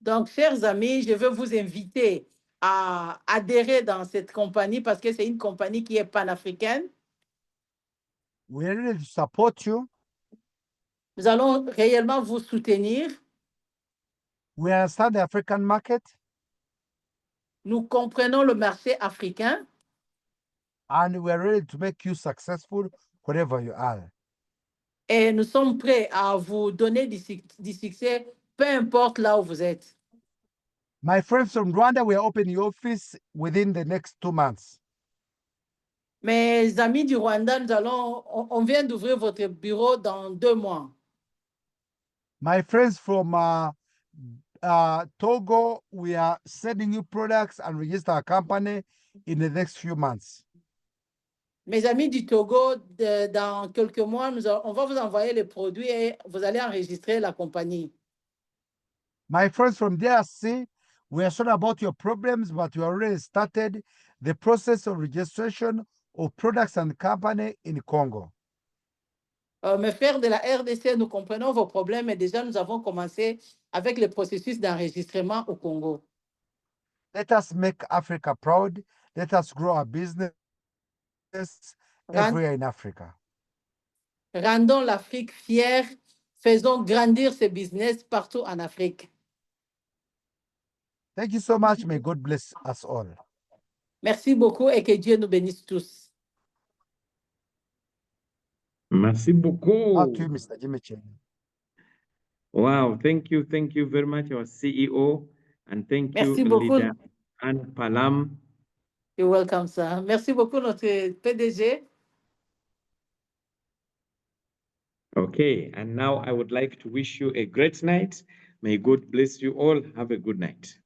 Donc, chers amis, je veux vous inviter à adhérer dans cette compagnie parce que c'est une compagnie qui est panafricaine. We are ready to support you. Nous allons réellement vous soutenir. We understand the African market. Nous comprenons le marché africain. And we are ready to make you successful wherever you are. Et nous sommes prêts à vous donner du succès, peu importe là où vous êtes. My friends from Rwanda, we are opening your office within the next 2 months. Mes amis du Rwanda, on vient d'ouvrir votre bureau dans 2 mois. My friends from Togo, we are sending you products and register a company in the next few months. Mes amis du Togo, dans quelques mois, on va vous envoyer les produits et vous allez enregistrer la compagnie. My friends from DRC, we are sorry about your problems, but we already started the process of registration of products and company in Congo. Mes frères de la RDC, nous comprenons vos problèmes et déjà nous avons commencé avec le processus d'enregistrement au Congo. Let us make Africa proud. Let us grow our business everywhere in Africa. Rendons l'Afrique fière. Faisons grandir ce business partout en Afrique. Thank you so much. May God bless us all. Merci beaucoup et que Dieu nous bénisse tous. Merci beaucoup. Back to you, Mr. Jimmy Cheng. Wow, thank you very much, our CEO, and thank Merci you, beaucoup. leader Anne Palam. You're welcome, sir. Merci beaucoup, notre PDG. Okay, and now I would like to wish you a great night. May God bless you all. Have a good night.